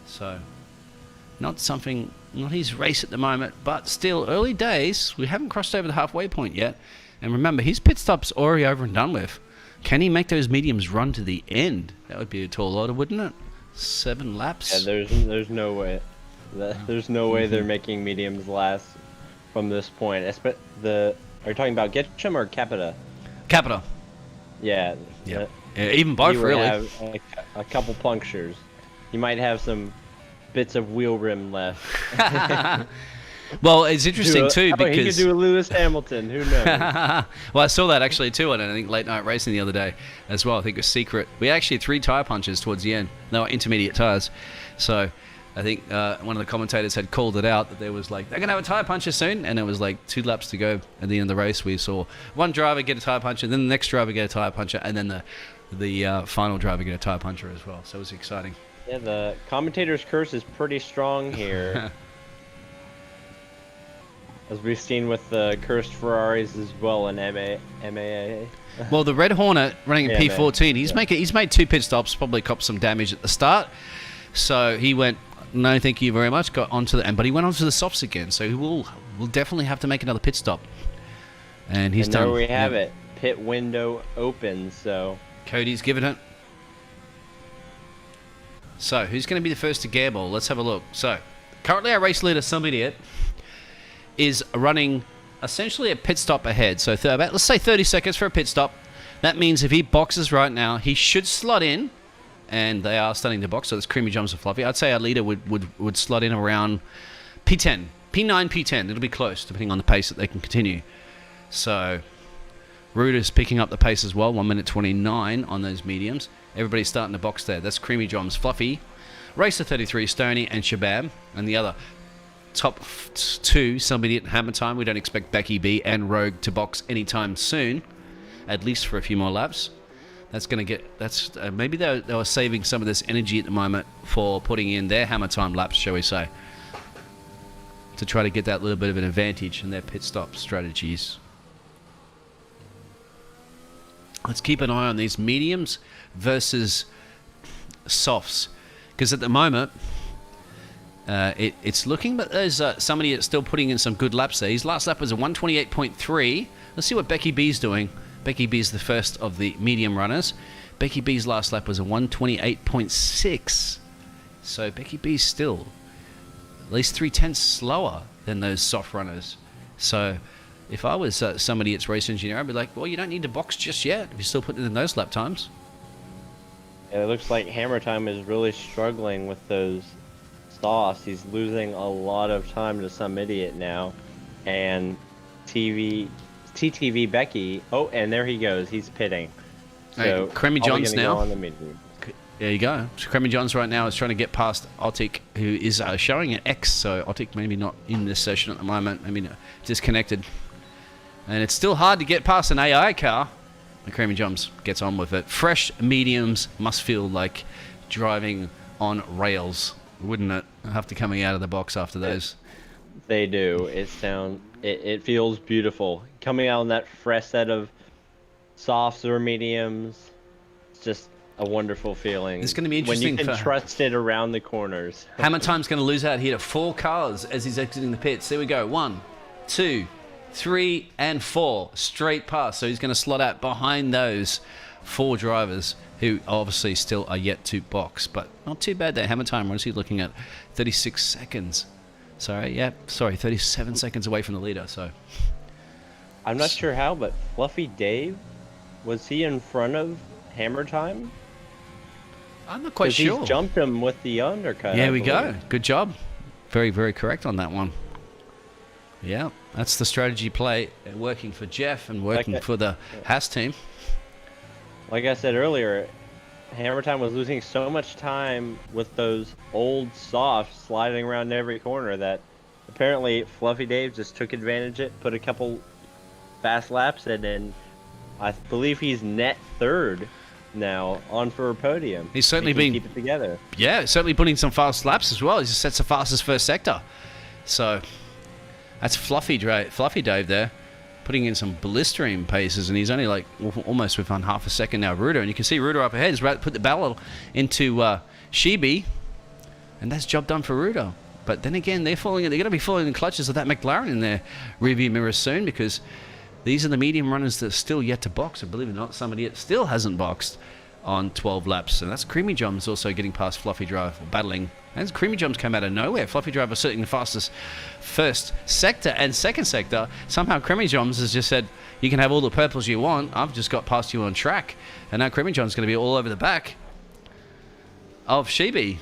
So, not his race at the moment. But still, early days. We haven't crossed over the halfway point yet. And remember, his pit stop's already over and done with. Can he make those mediums run to the end? That would be a tall order, wouldn't it? 7 laps? Yeah, there's no way. There's no way they're making mediums last from this point. Are you talking about Getchum or Capita? Capita. Yeah. Yeah, even both, really. Have a couple punctures. You might have some bits of wheel rim left. Well, it's interesting too because he could do a Lewis Hamilton. Who knows? Well, I saw that actually too on I think late night racing the other day as well. I think it was Secret. We actually had 3 tire punches towards the end. They were intermediate tires, so I think one of the commentators had called it out that there was like they're gonna have a tire puncher soon, and it was like 2 laps to go at the end of the race. We saw one driver get a tire puncher, then the next driver get a tire puncher, and then the final driver get a tire puncher as well. So it was exciting. Yeah, the commentator's curse is pretty strong here. As we've seen with the cursed Ferraris as well in MAA. Well, the Red Hornet running in P14, he's made 2 pit stops, probably copped some damage at the start. So he went, no, thank you very much, got onto but he went onto the softs again. So he will definitely have to make another pit stop. And he's done. There we have it. Pit window open. So Cody's given it. So who's going to be the first to gamble? Let's have a look. So currently our race leader, some idiot, is running essentially a pit stop ahead. So about, let's say 30 seconds for a pit stop. That means if he boxes right now, he should slot in. And they are starting to box, so it's Creamy Jumps and Fluffy. I'd say our leader would slot in around P10. P9, P10. It'll be close, depending on the pace that they can continue. So Ruder's picking up the pace as well, 1 minute 29 on those mediums. Everybody's starting to box there. That's Creamy Jumps, Fluffy, Racer 33, Stoney, and Shabam. And the other top 2, somebody at Hammer Time. We don't expect Becky B and Rogue to box anytime soon, at least for a few more laps. That's going to get... maybe they were saving some of this energy at the moment for putting in their Hammer Time laps, shall we say, to try to get that little bit of an advantage in their pit stop strategies. let's keep an eye on these mediums versus softs, because at the moment it's looking, but there's somebody that's still putting in some good laps there. His last lap was a 128.3. Let's see what Becky B's doing. Becky B's the first of the medium runners. Becky B's last lap was a 128.6. So Becky B's still at least 0.3 slower than those soft runners. So if I was somebody that's race engineer, I'd be like, well, you don't need to box just yet if you're still putting in those lap times. Yeah, it looks like Hammer Time is really struggling with those softs. He's losing a lot of time to some idiot now. And TTV Becky, oh, and there he goes. He's pitting. So Cremy Johns now. There you go. So Cremy Johns right now is trying to get past Otik, who is showing an X. So Otik maybe not in this session at the moment. Maybe disconnected. And it's still hard to get past an AI car. And Cremy Johns gets on with it. Fresh mediums must feel like driving on rails, wouldn't it? After coming out of the box after those. They do. It feels beautiful. Coming out on that fresh set of softs or mediums. It's just a wonderful feeling. It's going to be interesting. When you can trust it around the corners. Hammer Time's going to lose out here to 4 cars as he's exiting the pits. There we go. 1, 2, 3, and 4. Straight past. So he's going to slot out behind those 4 drivers who obviously still are yet to box. But not too bad there. Hammer Time, what is he looking at? 36 seconds. Sorry, 37 seconds away from the leader. So I'm not sure how, but Fluffy Dave, was he in front of Hammer Time? I'm not quite sure. He's jumped him with the undercut. Yeah, we go. Good job. Very, very correct on that one. Yeah, that's the strategy play working for Jeff and working for the Haas team. Like I said earlier, Hammer Time was losing so much time with those old softs sliding around every corner that apparently Fluffy Dave just took advantage of it, put a couple fast laps in, and I believe he's net third now, on for a podium. He's certainly been keep it together. Yeah, certainly putting some fast laps as well. He just sets the fastest first sector. So that's Fluffy Dave there, putting in some blistering paces, and he's only like almost within half a second now. Ruder, and you can see Ruder up ahead. He's about to put the battle into Shibi, and that's job done for Ruder. But then again, they're going to be falling in the clutches of that McLaren in their rearview mirror soon, because these are the medium runners that are still yet to box. And believe it or not, somebody still hasn't boxed on 12 laps. And that's Cremy Johns also getting past Fluffy Drive, battling. And Cremy Johns came out of nowhere. Fluffy Drive was certainly the fastest first sector and second sector. Somehow Cremy Johns has just said, you can have all the purples you want. I've just got past you on track. And now Cremy Johns is going to be all over the back of Shibi.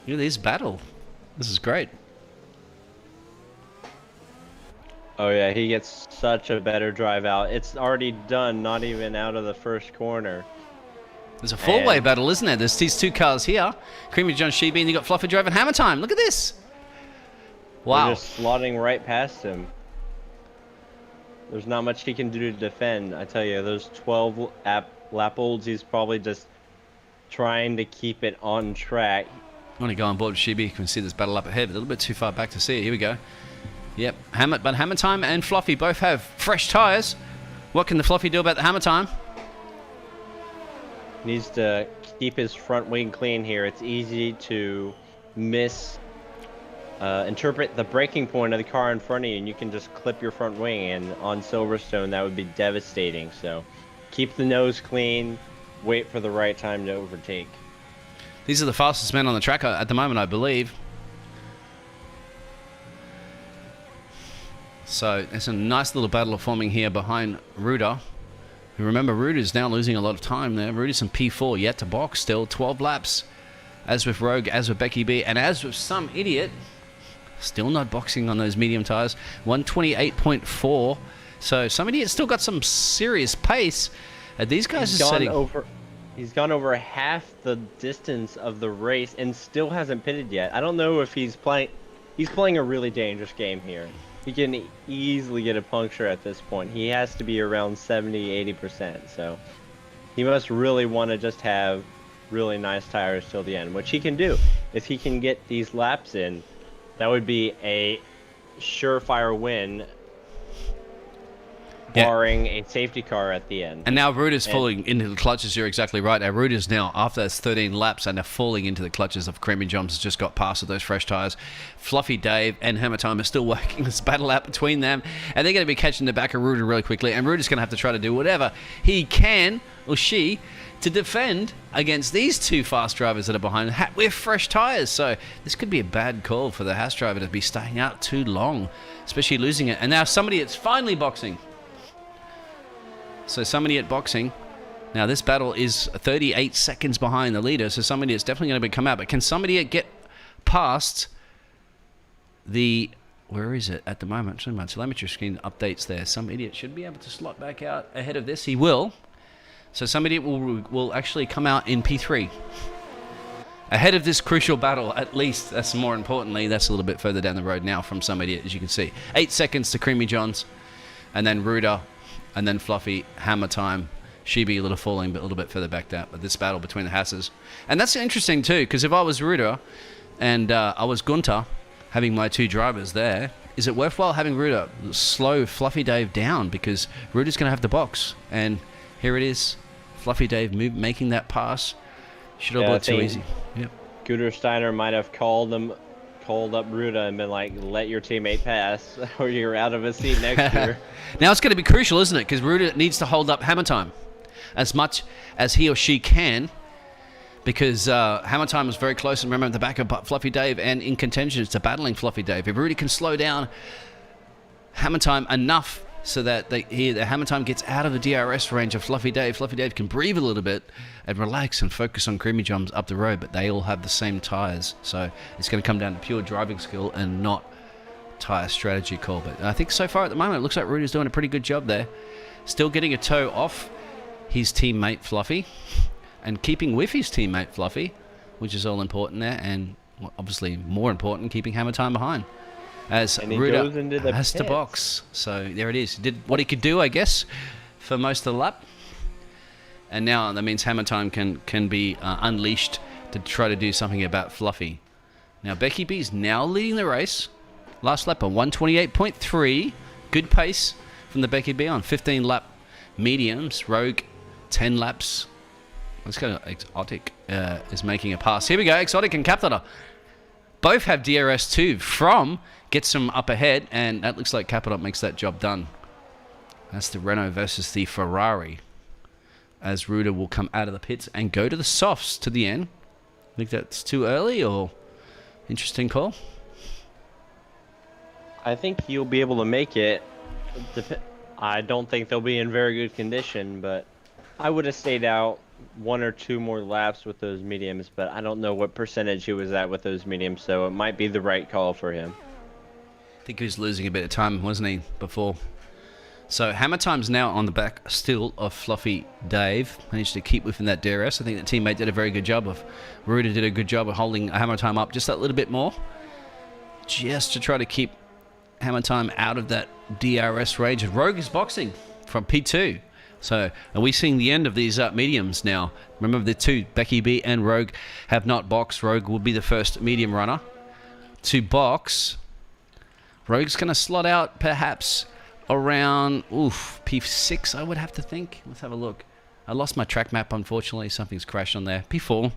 Look at this battle. This is great. Oh yeah, he gets such a better drive out. It's already done, not even out of the first corner. There's a four-way battle, isn't there? There's these 2 cars here. Cremy John Shibi, and you got Fluffy Drive and Hammer Time. Look at this. Wow. They're just slotting right past him. There's not much he can do to defend. I tell you, those 12 lap olds, he's probably just trying to keep it on track. I want to go on board with Shibi. You can see this battle up ahead, but a little bit too far back to see it. Here we go. Yep, but Hammer Time and Fluffy both have fresh tires. What can the Fluffy do about the Hammer Time? Needs to keep his front wing clean here. It's easy to interpret the braking point of the car in front of you, and you can just clip your front wing, and on Silverstone that would be devastating. So keep the nose clean, wait for the right time to overtake. These are the fastest men on the track at the moment, I believe. So there's a nice little battle forming here behind Ruder. Remember, Ruder's now losing a lot of time there. Ruder's in P4, yet to box still. 12 laps. As with Rogue, as with Becky B, and as with some idiot, still not boxing on those medium tires. 128.4. So some idiot's still got some serious pace. These guys are setting... He's gone over half the distance of the race and still hasn't pitted yet. I don't know if he's playing... He's playing a really dangerous game here. He can easily get a puncture at this point. He has to be around 70-80%. So he must really want to just have really nice tires till the end, which he can do. If he can get these laps in, that would be a surefire win barring a safety car at the end. And now Ruder's falling into the clutches. You're exactly right. Now Ruder's now, after those 13 laps, and they're falling into the clutches of Creamy Joms has just got past with those fresh tyres. Fluffy Dave and Hammer Time are still working this battle out between them. And they're going to be catching the back of Ruder really quickly. And Ruder's going to have to try to do whatever he can, or she, to defend against these two fast drivers that are behind with fresh tyres. So this could be a bad call for the Haas driver to be staying out too long, especially losing it. And now somebody that's finally boxing. So somebody at boxing. Now this battle is 38 seconds behind the leader, so somebody that's definitely going to come out. But can somebody get past the... Where is it at the moment? So my telemetry screen updates there. Some idiot should be able to slot back out ahead of this. He will. So somebody will actually come out in P3. Ahead of this crucial battle, at least. That's more importantly. That's a little bit further down the road now from somebody, as you can see. 8 seconds to Creamy Johns. And then Ruder. And then Fluffy. Hammer Time. Sheeby a little falling, but a little bit further back down. But this battle between the Hasses. And that's interesting too, because if I was Ruder and I was Gunter, having my two drivers there, is it worthwhile having Ruder slow Fluffy Dave down? Because Ruder's going to have the box. And here it is. Fluffy Dave making that pass. Should have been too easy. Yep. Guder Steiner might have called up Ruda and been like, let your teammate pass or you're out of a seat next year. Now it's going to be crucial, isn't it? Because Ruda needs to hold up Hammer Time as much as he or she can, because Hammer Time was very close, and remember, at the back of Fluffy Dave and in contention to battling Fluffy Dave. If Rudy can slow down Hammer Time enough so that the Hammer Time gets out of the DRS range of Fluffy Dave can breathe a little bit and relax and focus on Creamy Jumps up the road, but they all have the same tyres. So it's going to come down to pure driving skill and not tyre strategy call. But I think so far at the moment, it looks like Rudy's doing a pretty good job there. Still getting a toe off his teammate Fluffy and keeping with his teammate Fluffy, which is all important there, and obviously more important, keeping Hammer Time behind. As Ruda has to box. So there it is. He did what he could do, I guess, for most of the lap. And now that means Hammer Time can be unleashed to try to do something about Fluffy. Now Becky B's now leading the race. Last lap on 128.3. Good pace from the Becky B on 15 lap mediums. Rogue 10 laps. Let's go. Exotic is making a pass. Here we go. Exotic and Capita both have DRS2 from Gets them up ahead, and that looks like Capita makes that job done. That's the Renault versus the Ferrari. As Ruda will come out of the pits and go to the softs to the end. Think that's too early, or interesting call? I think you'll be able to make it. I don't think they'll be in very good condition, but I would have stayed out 1 or 2 more laps with those mediums, but I don't know what percentage he was at with those mediums, so it might be the right call for him. I think he was losing a bit of time, wasn't he, before? So Hammer Time's now on the back still of Fluffy Dave. Managed to keep within that DRS. I think the teammate did a very good job of... Ruda did a good job of holding Hammer Time up just that little bit more. Just to try to keep Hammer Time out of that DRS range. And Rogue is boxing from P2. So are we seeing the end of these mediums now? Remember, the two, Becky B and Rogue, have not boxed. Rogue will be the first medium runner to box. Rogue's going to slot out perhaps around P6, I would have to think. Let's have a look. I lost my track map, unfortunately. Something's crashed on there. P4.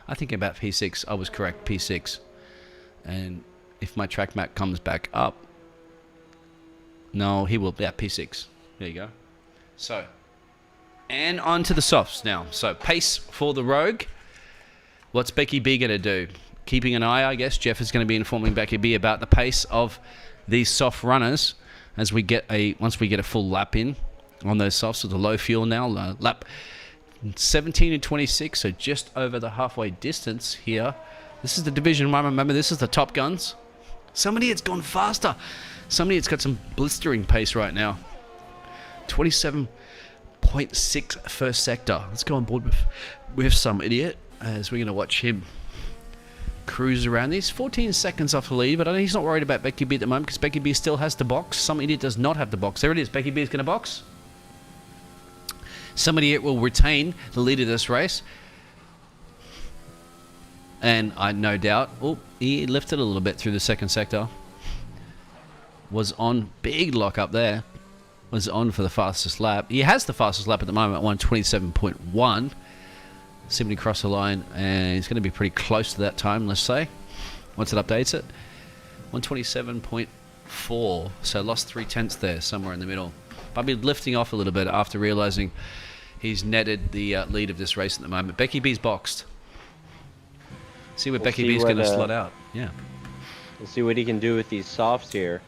I think about P6. I was correct, P6. And if my track map comes back up... No, he will... Yeah, P6. There you go. So... And on to the softs now. So, pace for the Rogue. What's Becky B going to do? Keeping an eye, I guess. Jeff is going to be informing Becky B about the pace of these soft runners as we get once we get a full lap in on those softs with the low fuel now. Lap 17 and 26, so just over the halfway distance here. This is the Division 1. Remember, this is the Top Guns. Somebody has gone faster. Somebody has got some blistering pace right now. 27.6 first sector. Let's go on board with some idiot as we're going to watch him cruise around. He's 14 seconds off the lead, but he's not worried about Becky B at the moment because Becky B still has the box. Some idiot does not have the box. There it is. Becky B is going to box. Some idiot will retain the lead of this race. And I no doubt... Oh, he lifted a little bit through the second sector. Was on big lock up there. was on for the fastest lap. He has the fastest lap at the moment at 1:27.1. See when he crossed the line, and he's going to be pretty close to that time, let's say, once it updates it. 1:27.4, so lost 0.3 there, somewhere in the middle. But I'll be lifting off a little bit after realizing he's netted the lead of this race at the moment. Becky B's boxed. See where Becky B's going to slot out. Yeah. We'll see what he can do with these softs here.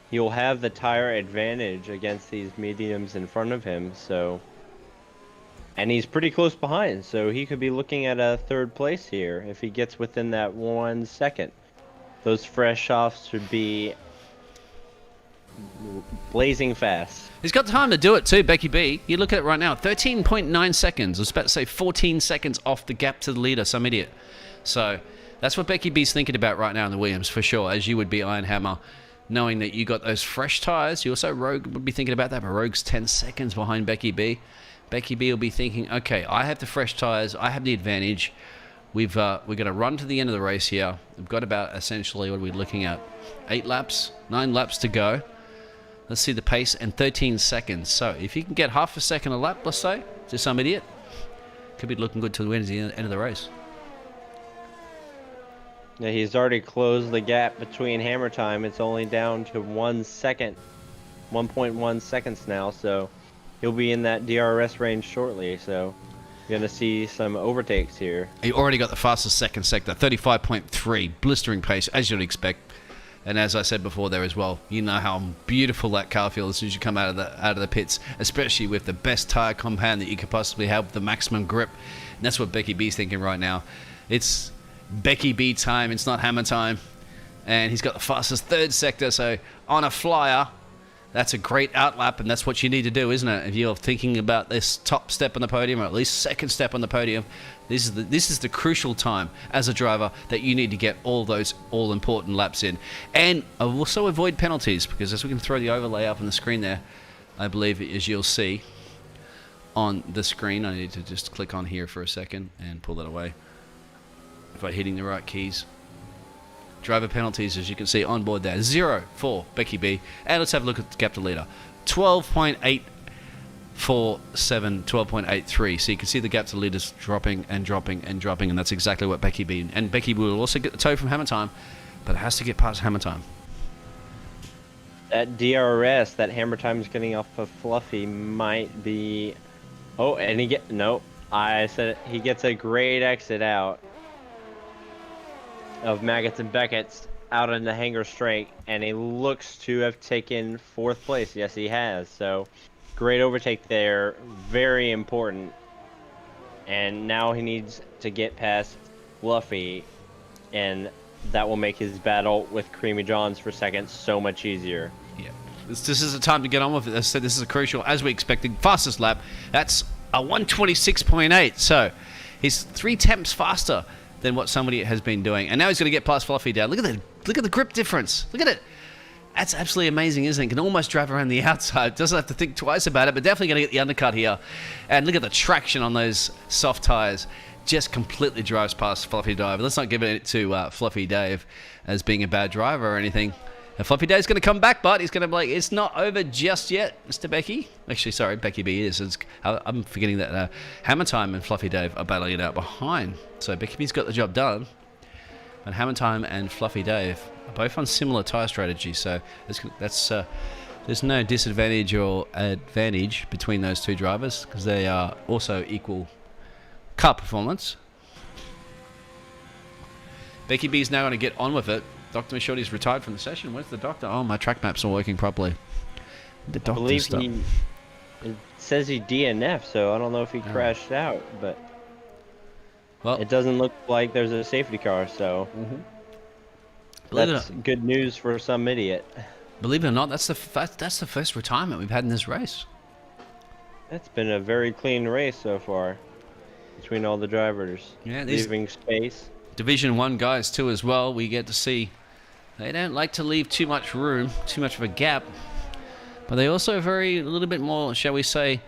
He'll have the tire advantage against these mediums in front of him, so... And he's pretty close behind, so he could be looking at a third place here if he gets within that 1 second. Those fresh softs should be blazing fast. He's got time to do it too, Becky B. You look at it right now, 13.9 seconds. I was about to say 14 seconds off the gap to the leader, some idiot. So that's what Becky B's thinking about right now in the Williams, for sure, as you would be, Iron Hammer, knowing that you got those fresh tires. You also, Rogue would be thinking about that, but Rogue's 10 seconds behind Becky B. Becky B will be thinking, okay, I have the fresh tires, I have the advantage. We're going to run to the end of the race here. We've got about, essentially, what are we looking at? 9 laps to go. Let's see the pace, and 13 seconds. So if you can get half a second a lap, let's say, to some idiot, could be looking good to the end of the race. Yeah, he's already closed the gap between hammer time. It's only down to 1 second, 1.1 seconds now, so he'll be in that DRS range shortly, so you're going to see some overtakes here. He already got the fastest second sector, 35.3, blistering pace, as you'd expect. And as I said before there as well, you know how beautiful that car feels as soon as you come out of the pits, especially with the best tire compound that you could possibly have, with the maximum grip. And that's what Becky B's thinking right now. It's Becky B time, it's not hammer time. And he's got the fastest third sector, so on a flyer, that's a great outlap, and that's what you need to do, isn't it? If you're thinking about this top step on the podium, or at least second step on the podium, this is the crucial time as a driver that you need to get all those all-important laps in. And also avoid penalties, because as we can throw the overlay up on the screen there, I believe, as you'll see on the screen, I need to just click on here for a second and pull that away by hitting the right keys. Driver penalties, as you can see on board there, 0 for Becky B. And let's have a look at the gap to leader. 12.847, 12.83. So you can see the gap to leaders dropping and dropping and dropping, and that's exactly what Becky B. And Becky will also get the toe from hammer time, but it has to get past hammer time. That DRS, that hammer time is getting off of Fluffy, might be... Oh, and I said he gets a great exit out of Maggots and Beckett's out in the hangar straight, and he looks to have taken 4th place. Yes, he has. So great overtake there, very important. And now he needs to get past Fluffy, and that will make his battle with Creamy Johns for second so much easier. Yeah, this is the time to get on with it. As I said, this is a crucial, as we expected, fastest lap. That's a 1:26.8, so he's 3 tenths faster than what somebody has been doing, and now he's going to get past Fluffy down. Look at the grip difference. Look at it. That's absolutely amazing, isn't it? Can almost drive around the outside. Doesn't have to think twice about it, but definitely going to get the undercut here. And look at the traction on those soft tires. Just completely drives past Fluffy Dave. Let's not give it to Fluffy Dave as being a bad driver or anything. And Fluffy Dave's going to come back, but he's going to be like, it's not over just yet, Mr. Becky. Actually, sorry, Becky B is. I'm forgetting that Hammer Time and Fluffy Dave are battling it out behind. So Becky B's got the job done. And Hammer Time and Fluffy Dave are both on similar tire strategies. So there's no disadvantage or advantage between those two drivers, because they are also equal car performance. Becky B is now going to get on with it. Dr. Michotti's retired from the session. Where's the doctor? Oh, my track maps are working properly. The doctor I believe stuff. it says he DNF, so I don't know if he crashed out, but well, it doesn't look like there's a safety car, so that's good news for some idiot. Believe it or not, that's the first retirement we've had in this race. It's been a very clean race so far between all the drivers. Yeah, leaving space. Division 1 guys too as well. We get to see they don't like to leave too much room, too much of a gap, but they also are a little bit more, shall we say,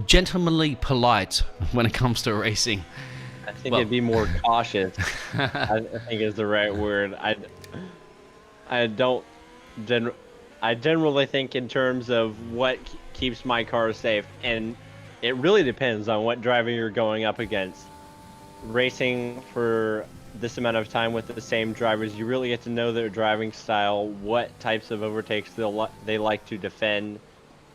gentlemanly polite when it comes to racing. I think it'd be more cautious. I think is the right word. I don't I generally think in terms of what keeps my car safe, and it really depends on what driver you're going up against. Racing for this amount of time with the same drivers, you really get to know their driving style, what types of overtakes they like to defend,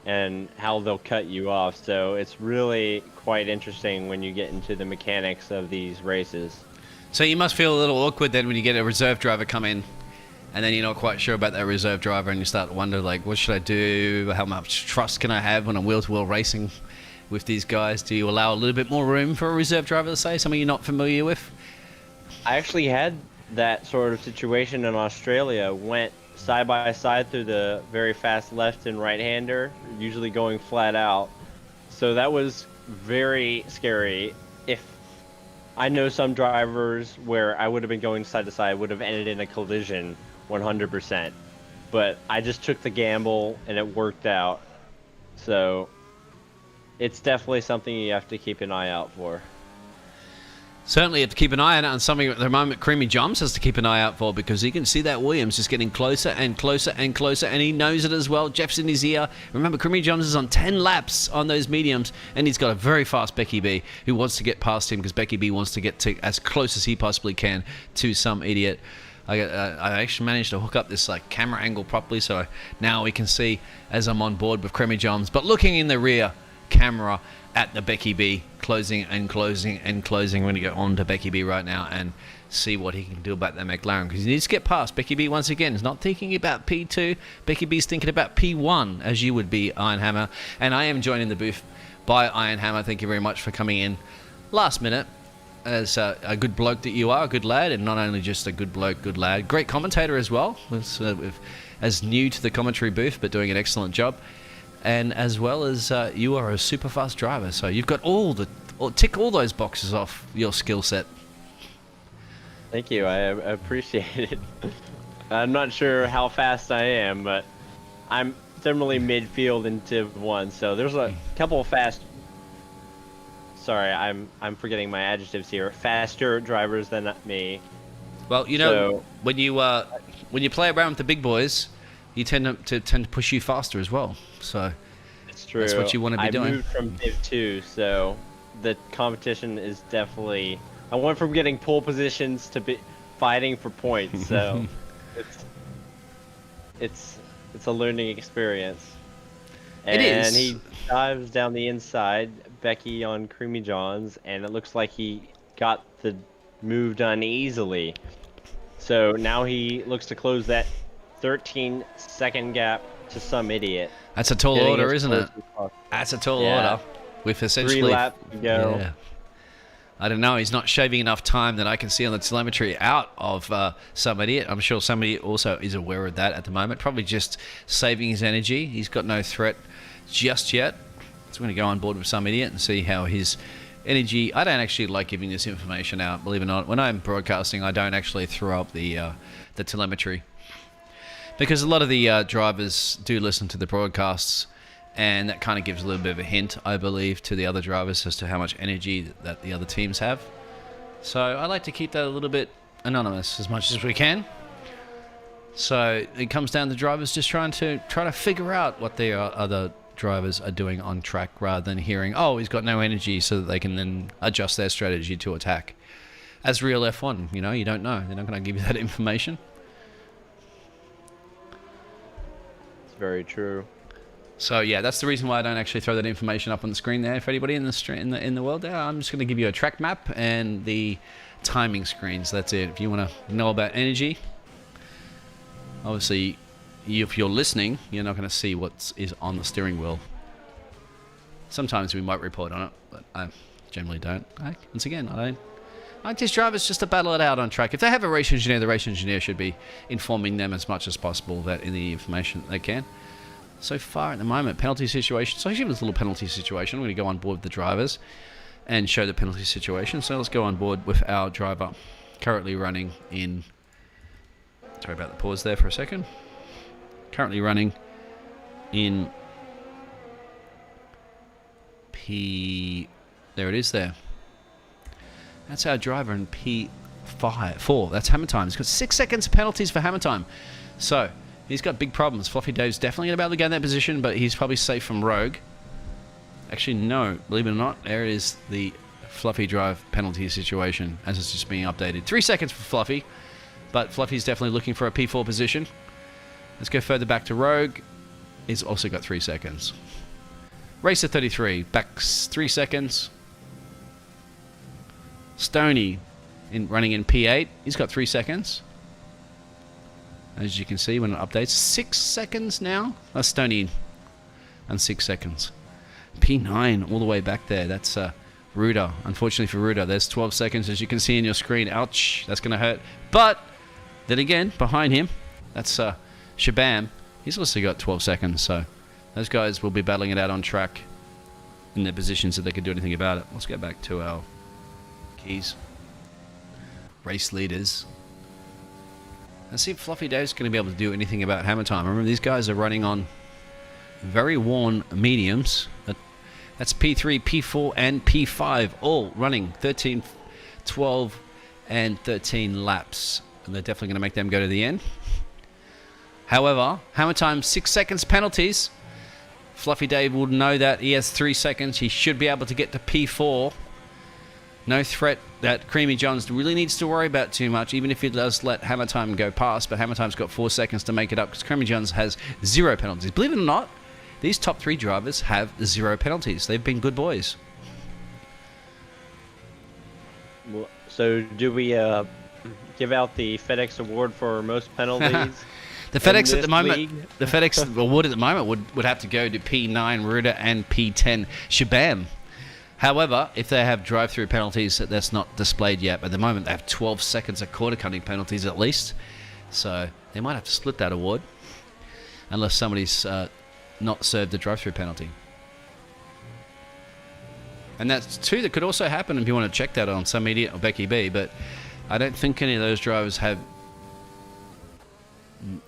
and how they'll cut you off. So it's really quite interesting when you get into the mechanics of these races. So you must feel a little awkward then when you get a reserve driver come in, and then you're not quite sure about that reserve driver, and you start to wonder, like, what should I do? How much trust can I have when I'm wheel-to-wheel racing with these guys? Do you allow a little bit more room for a reserve driver to say, something you're not familiar with? I actually had that sort of situation in Australia. Went side by side through the very fast left and right-hander, usually going flat out. So that was very scary. If I know some drivers where I would have been going side to side, would have ended in a collision 100%. But I just took the gamble and it worked out. So it's definitely something you have to keep an eye out for. Certainly have to keep an eye on it, and something at the moment Creamy Jumps has to keep an eye out for, because he can see that Williams is getting closer and closer and closer, and he knows it as well. Jeff's in his ear. Remember, Creamy Jumps is on 10 laps on those mediums, and he's got a very fast Becky B who wants to get past him, because Becky B wants to get to as close as he possibly can to some idiot. I actually managed to hook up this camera angle properly, so now we can see as I'm on board with Creamy Jumps, but looking in the rear camera at the Becky B, closing and closing and closing. We're going to go on to Becky B right now and see what he can do about that McLaren, because he needs to get past Becky B once again. He's not thinking about P2. Becky B's thinking about P1, as you would be, Iron Hammer. And I am joined in the booth by Iron Hammer. Thank you very much for coming in last minute. As a good bloke that you are, a good lad, and not only just a good bloke, good lad, great commentator as well, as new to the commentary booth, but doing an excellent job. And as well as you are a super fast driver, so you've got tick all those boxes off your skill set. Thank you, I appreciate it. I'm not sure how fast I am, but I'm generally midfield in Div 1, so there's a couple of fast... Sorry, I'm forgetting my adjectives here. Faster drivers than me. Well, you know, when you play around with the big boys, you tend to push you faster as well. So it's true. That's what you want to be doing. I moved from Div 2, so the competition is definitely... I went from getting pole positions to fighting for points, so it's a learning experience. And it is. He dives down the inside, Becky on Creamy John's, and it looks like he got the move done easily. So now he looks to close that 13-second gap to some idiot. That's a tall order, isn't it? That's a tall order. With essentially 3 laps to go. Yeah. I don't know. He's not shaving enough time that I can see on the telemetry out of some idiot. I'm sure somebody also is aware of that at the moment. Probably just saving his energy. He's got no threat just yet. So we're going to go on board with some idiot and see how his energy... I don't actually like giving this information out, believe it or not. When I'm broadcasting, I don't actually throw up the telemetry. Because a lot of the drivers do listen to the broadcasts, and that kind of gives a little bit of a hint, I believe, to the other drivers as to how much energy that the other teams have. So I like to keep that a little bit anonymous as much as we can. So it comes down to drivers just trying to figure out what the other drivers are doing on track, rather than hearing, oh, he's got no energy, so that they can then adjust their strategy to attack. As real F1, you don't know. They're not going to give you that information. It's very true. So yeah, that's the reason why I don't actually throw that information up on the screen there. For anybody in the world there, I'm just going to give you a track map and the timing screens. That's it. If you want to know about energy, obviously, if you're listening, you're not going to see what is on the steering wheel. Sometimes we might report on it, but I generally don't. Once again, I don't. I like these drivers just to battle it out on track. If they have a race engineer, the race engineer should be informing them as much as possible that in the information that they can. So far at the moment, penalty situation. So actually, with a little penalty situation, I'm going to go on board with the drivers and show the penalty situation. So let's go on board with our driver currently running in... Sorry about the pause there for a second. Currently running in P... There it is there. That's our driver in P4. That's hammer time. It's got 6 seconds penalties for hammer time. So He's got big problems. Fluffy Dave's definitely going to be able to get in that position, but he's probably safe from Rogue. Actually, no. Believe it or not, there is the Fluffy drive penalty situation as it's just being updated. 3 seconds for Fluffy, but Fluffy's definitely looking for a P4 position. Let's go further back to Rogue. He's also got 3 seconds. Racer 33, back 3 seconds. Stoney running in P8. He's got 3 seconds. As you can see when it updates. 6 seconds now. That's Stoney and 6 seconds. P9 all the way back there. That's Ruda. Unfortunately for Ruda, there's 12 seconds as you can see in your screen. Ouch, that's going to hurt. But then again, behind him, that's Shabam. He's also got 12 seconds. So those guys will be battling it out on track in their positions so they can do anything about it. Let's get back to our keys. Race leaders. Let's see if Fluffy Dave's going to be able to do anything about hammer time. Remember, these guys are running on very worn mediums. That's P3, P4, and P5, all running 13, 12, and 13 laps. And they're definitely going to make them go to the end. However, hammer time, 6 seconds penalties. Fluffy Dave will know that. He has 3 seconds. He should be able to get to P4. No threat that Creamy Johns really needs to worry about too much, even if he does let Hammer Time go past. But Hammer Time's got 4 seconds to make it up because Creamy Johns has 0 penalties. Believe it or not, these top 3 drivers have 0 penalties. They've been good boys. So do we give out the FedEx Award for most penalties? The FedEx at the moment, the FedEx award at the moment would have to go to P9 Ruda and P10 Shabam. However, if they have drive-through penalties, that's not displayed yet. But at the moment, they have 12 seconds of quarter-cutting penalties at least. So they might have to split that award unless somebody's not served a drive-through penalty. And that's 2 that could also happen if you want to check that on Some Idiot or Becky B. But I don't think any of those drivers have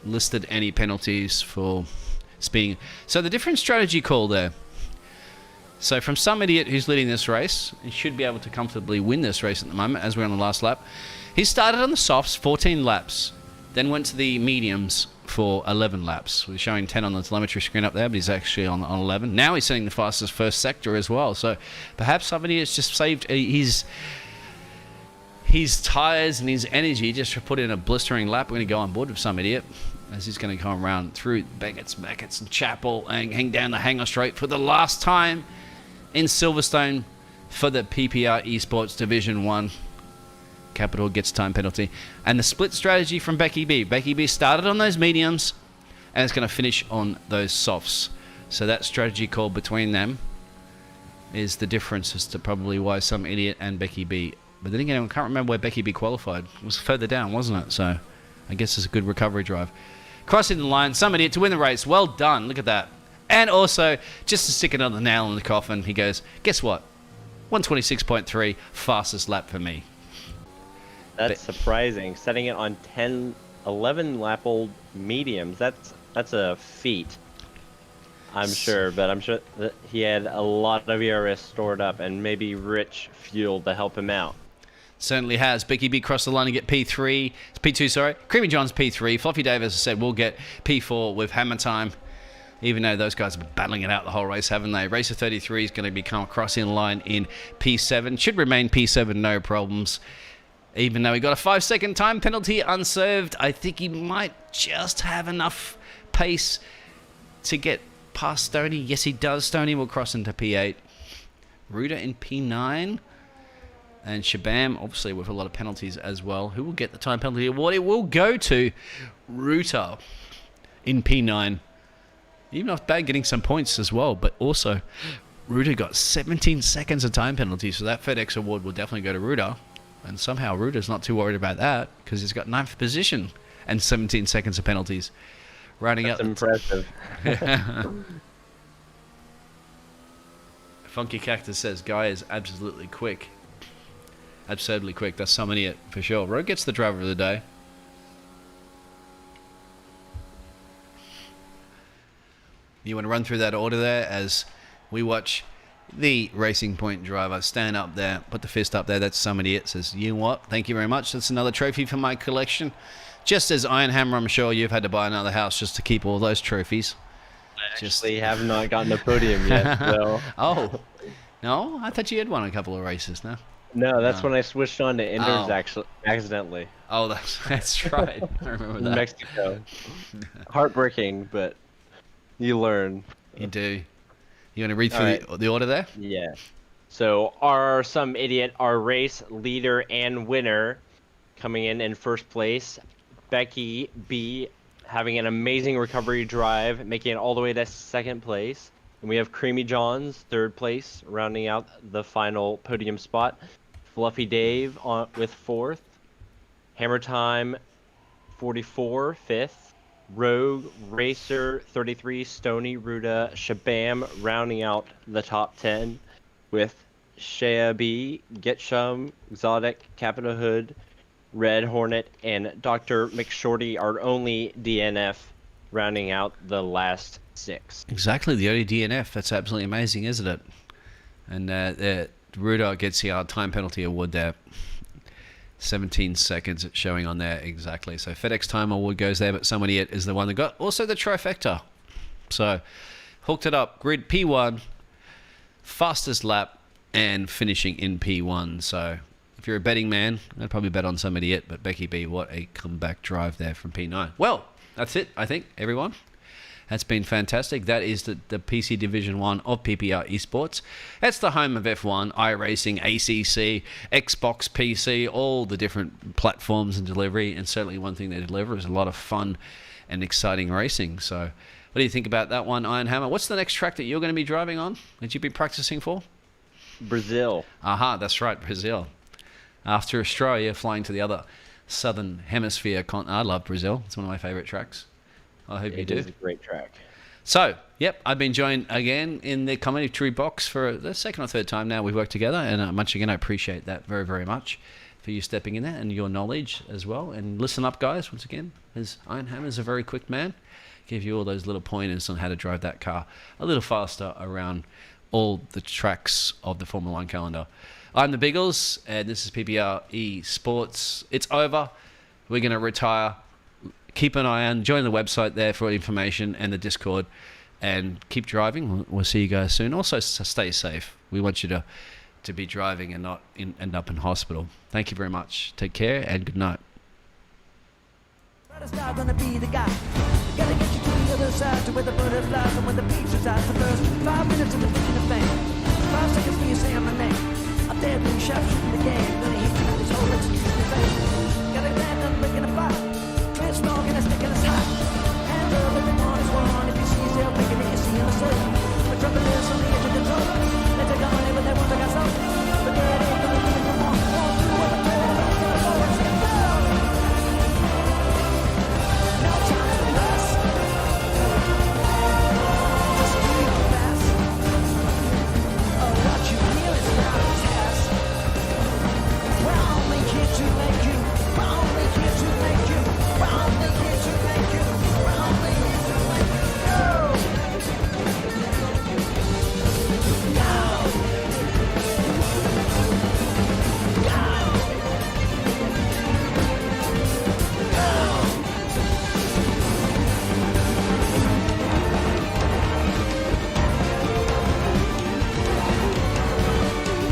listed any penalties for speeding. So the different strategy call there. So from Some Idiot who's leading this race, he should be able to comfortably win this race at the moment as we're on the last lap. He started on the softs, 14 laps, then went to the mediums for 11 laps. We're showing 10 on the telemetry screen up there, but he's actually on 11. Now he's setting the fastest first sector as well. So perhaps Some Idiot's just saved his tyres and his energy just to put in a blistering lap. We're going to go on board with Some Idiot as he's going to come around through Beckett's and Chapel and hang down the Hanger Straight for the last time in Silverstone for the PPR Esports Division 1. Capital gets time penalty. And the split strategy from Becky B. Becky B started on those mediums and it's going to finish on those softs. So that strategy call between them is the difference as to probably why Some Idiot and Becky B. But then again, I can't remember where Becky B qualified. It was further down, wasn't it? So I guess it's a good recovery drive. Crossing the line, Some Idiot to win the race. Well done. Look at that. And also, just to stick another nail in the coffin, he goes, guess what? 126.3, fastest lap for me. That's surprising. Setting it on 11 lap old mediums. That's a feat. I'm sure, but I'm sure that he had a lot of ERS stored up and maybe rich fuel to help him out. Certainly has. Becky B crossed the line to get P3. P2, sorry. Creamy John's P3. Fluffy Dave, as I said, will get P4 with Hammer Time. Even though those guys have been battling it out the whole race, haven't they? Racer 33 is going to become crossing the line in P7. Should remain P7, no problems. Even though he got a 5-second time penalty unserved, I think he might just have enough pace to get past Stoney. Yes, he does. Stoney will cross into P8. Ruda in P9. And Shabam, obviously, with a lot of penalties as well. Who will get the time penalty award? It will go to Ruta in P9. Even off bad getting some points as well. But also, Ruta got 17 seconds of time penalty. So that FedEx award will definitely go to Ruta. And somehow Ruta's not too worried about that because he's got 9th position and 17 seconds of penalties. Running That's out. impressive. Funky Cactus says, Guy is absolutely quick. Absurdly quick. That's Some Idiot for sure. Rogue gets the driver of the day. You want to run through that order there as we watch the Racing Point driver. Stand up there, put the fist up there. That's somebody. It says, you know what? Thank you very much. That's another trophy for my collection. Just as Iron Hammer, I'm sure you've had to buy another house just to keep all those trophies. I actually have not gotten a podium yet. So. Oh, no? I thought you had won a couple of races, no? No, that's when I switched on to Enders actually accidentally. Oh, that's right. I remember that. In Mexico. Heartbreaking, but you learn. You do. You want to read through the order there? Yeah. So our Some Idiot, our race leader and winner, coming in first place, Becky B, having an amazing recovery drive, making it all the way to second place. And we have Creamy Johns, third place, rounding out the final podium spot. Fluffy Dave with fourth. Hammer Time 44, fifth. Rogue Racer 33, Stony Ruda Shabam rounding out the top 10 with Shea B, Getshum, Exotic, Capita Hood, Red Hornet, and Dr. McShorty, our only DNF, rounding out the last 6. Exactly, the only DNF. That's absolutely amazing, isn't it? And Ruda gets the time penalty award there. 17 seconds showing on there exactly. So FedEx Time Award goes there, but somebody is the one that got also the trifecta. So hooked it up. Grid P1, fastest lap, and finishing in P1. So if you're a betting man, I'd probably bet on some idiot, but Becky B, what a comeback drive there from P9. Well, that's it, I think, everyone. That's been fantastic. That is the PC Division 1 of PPR Esports. That's the home of F1, iRacing, ACC, Xbox PC, all the different platforms and delivery. And certainly one thing they deliver is a lot of fun and exciting racing. So what do you think about that one, Iron Hammer? What's the next track that you're going to be driving on, that you've been practicing for? Brazil. Aha, that's right, Brazil. After Australia, flying to the other southern hemisphere continent. I love Brazil. It's one of my favorite tracks. I hope you do. It is a great track. So, yep, I've been joined again in the commentary box for the second or third time now we've worked together, and once again, I appreciate that very, very much for you stepping in there and your knowledge as well. And listen up, guys, once again, as Iron Hammer's a very quick man, give you all those little pointers on how to drive that car a little faster around all the tracks of the Formula 1 calendar. I'm the Biggles, and this is PPR Esports. It's over. We're going to retire. Keep an eye on, join the website there for information and the Discord, and keep driving. We'll see you guys soon. Also, stay safe. We want you to be driving and not end up in hospital. Thank you very much. Take care and good night. Gonna be the guy. Gotta get you to the other side, to where the butterflies and where the pizza's out. For those 5 minutes of the fame, 5 seconds for you saying my name. I'm dead when you shot shooting the game.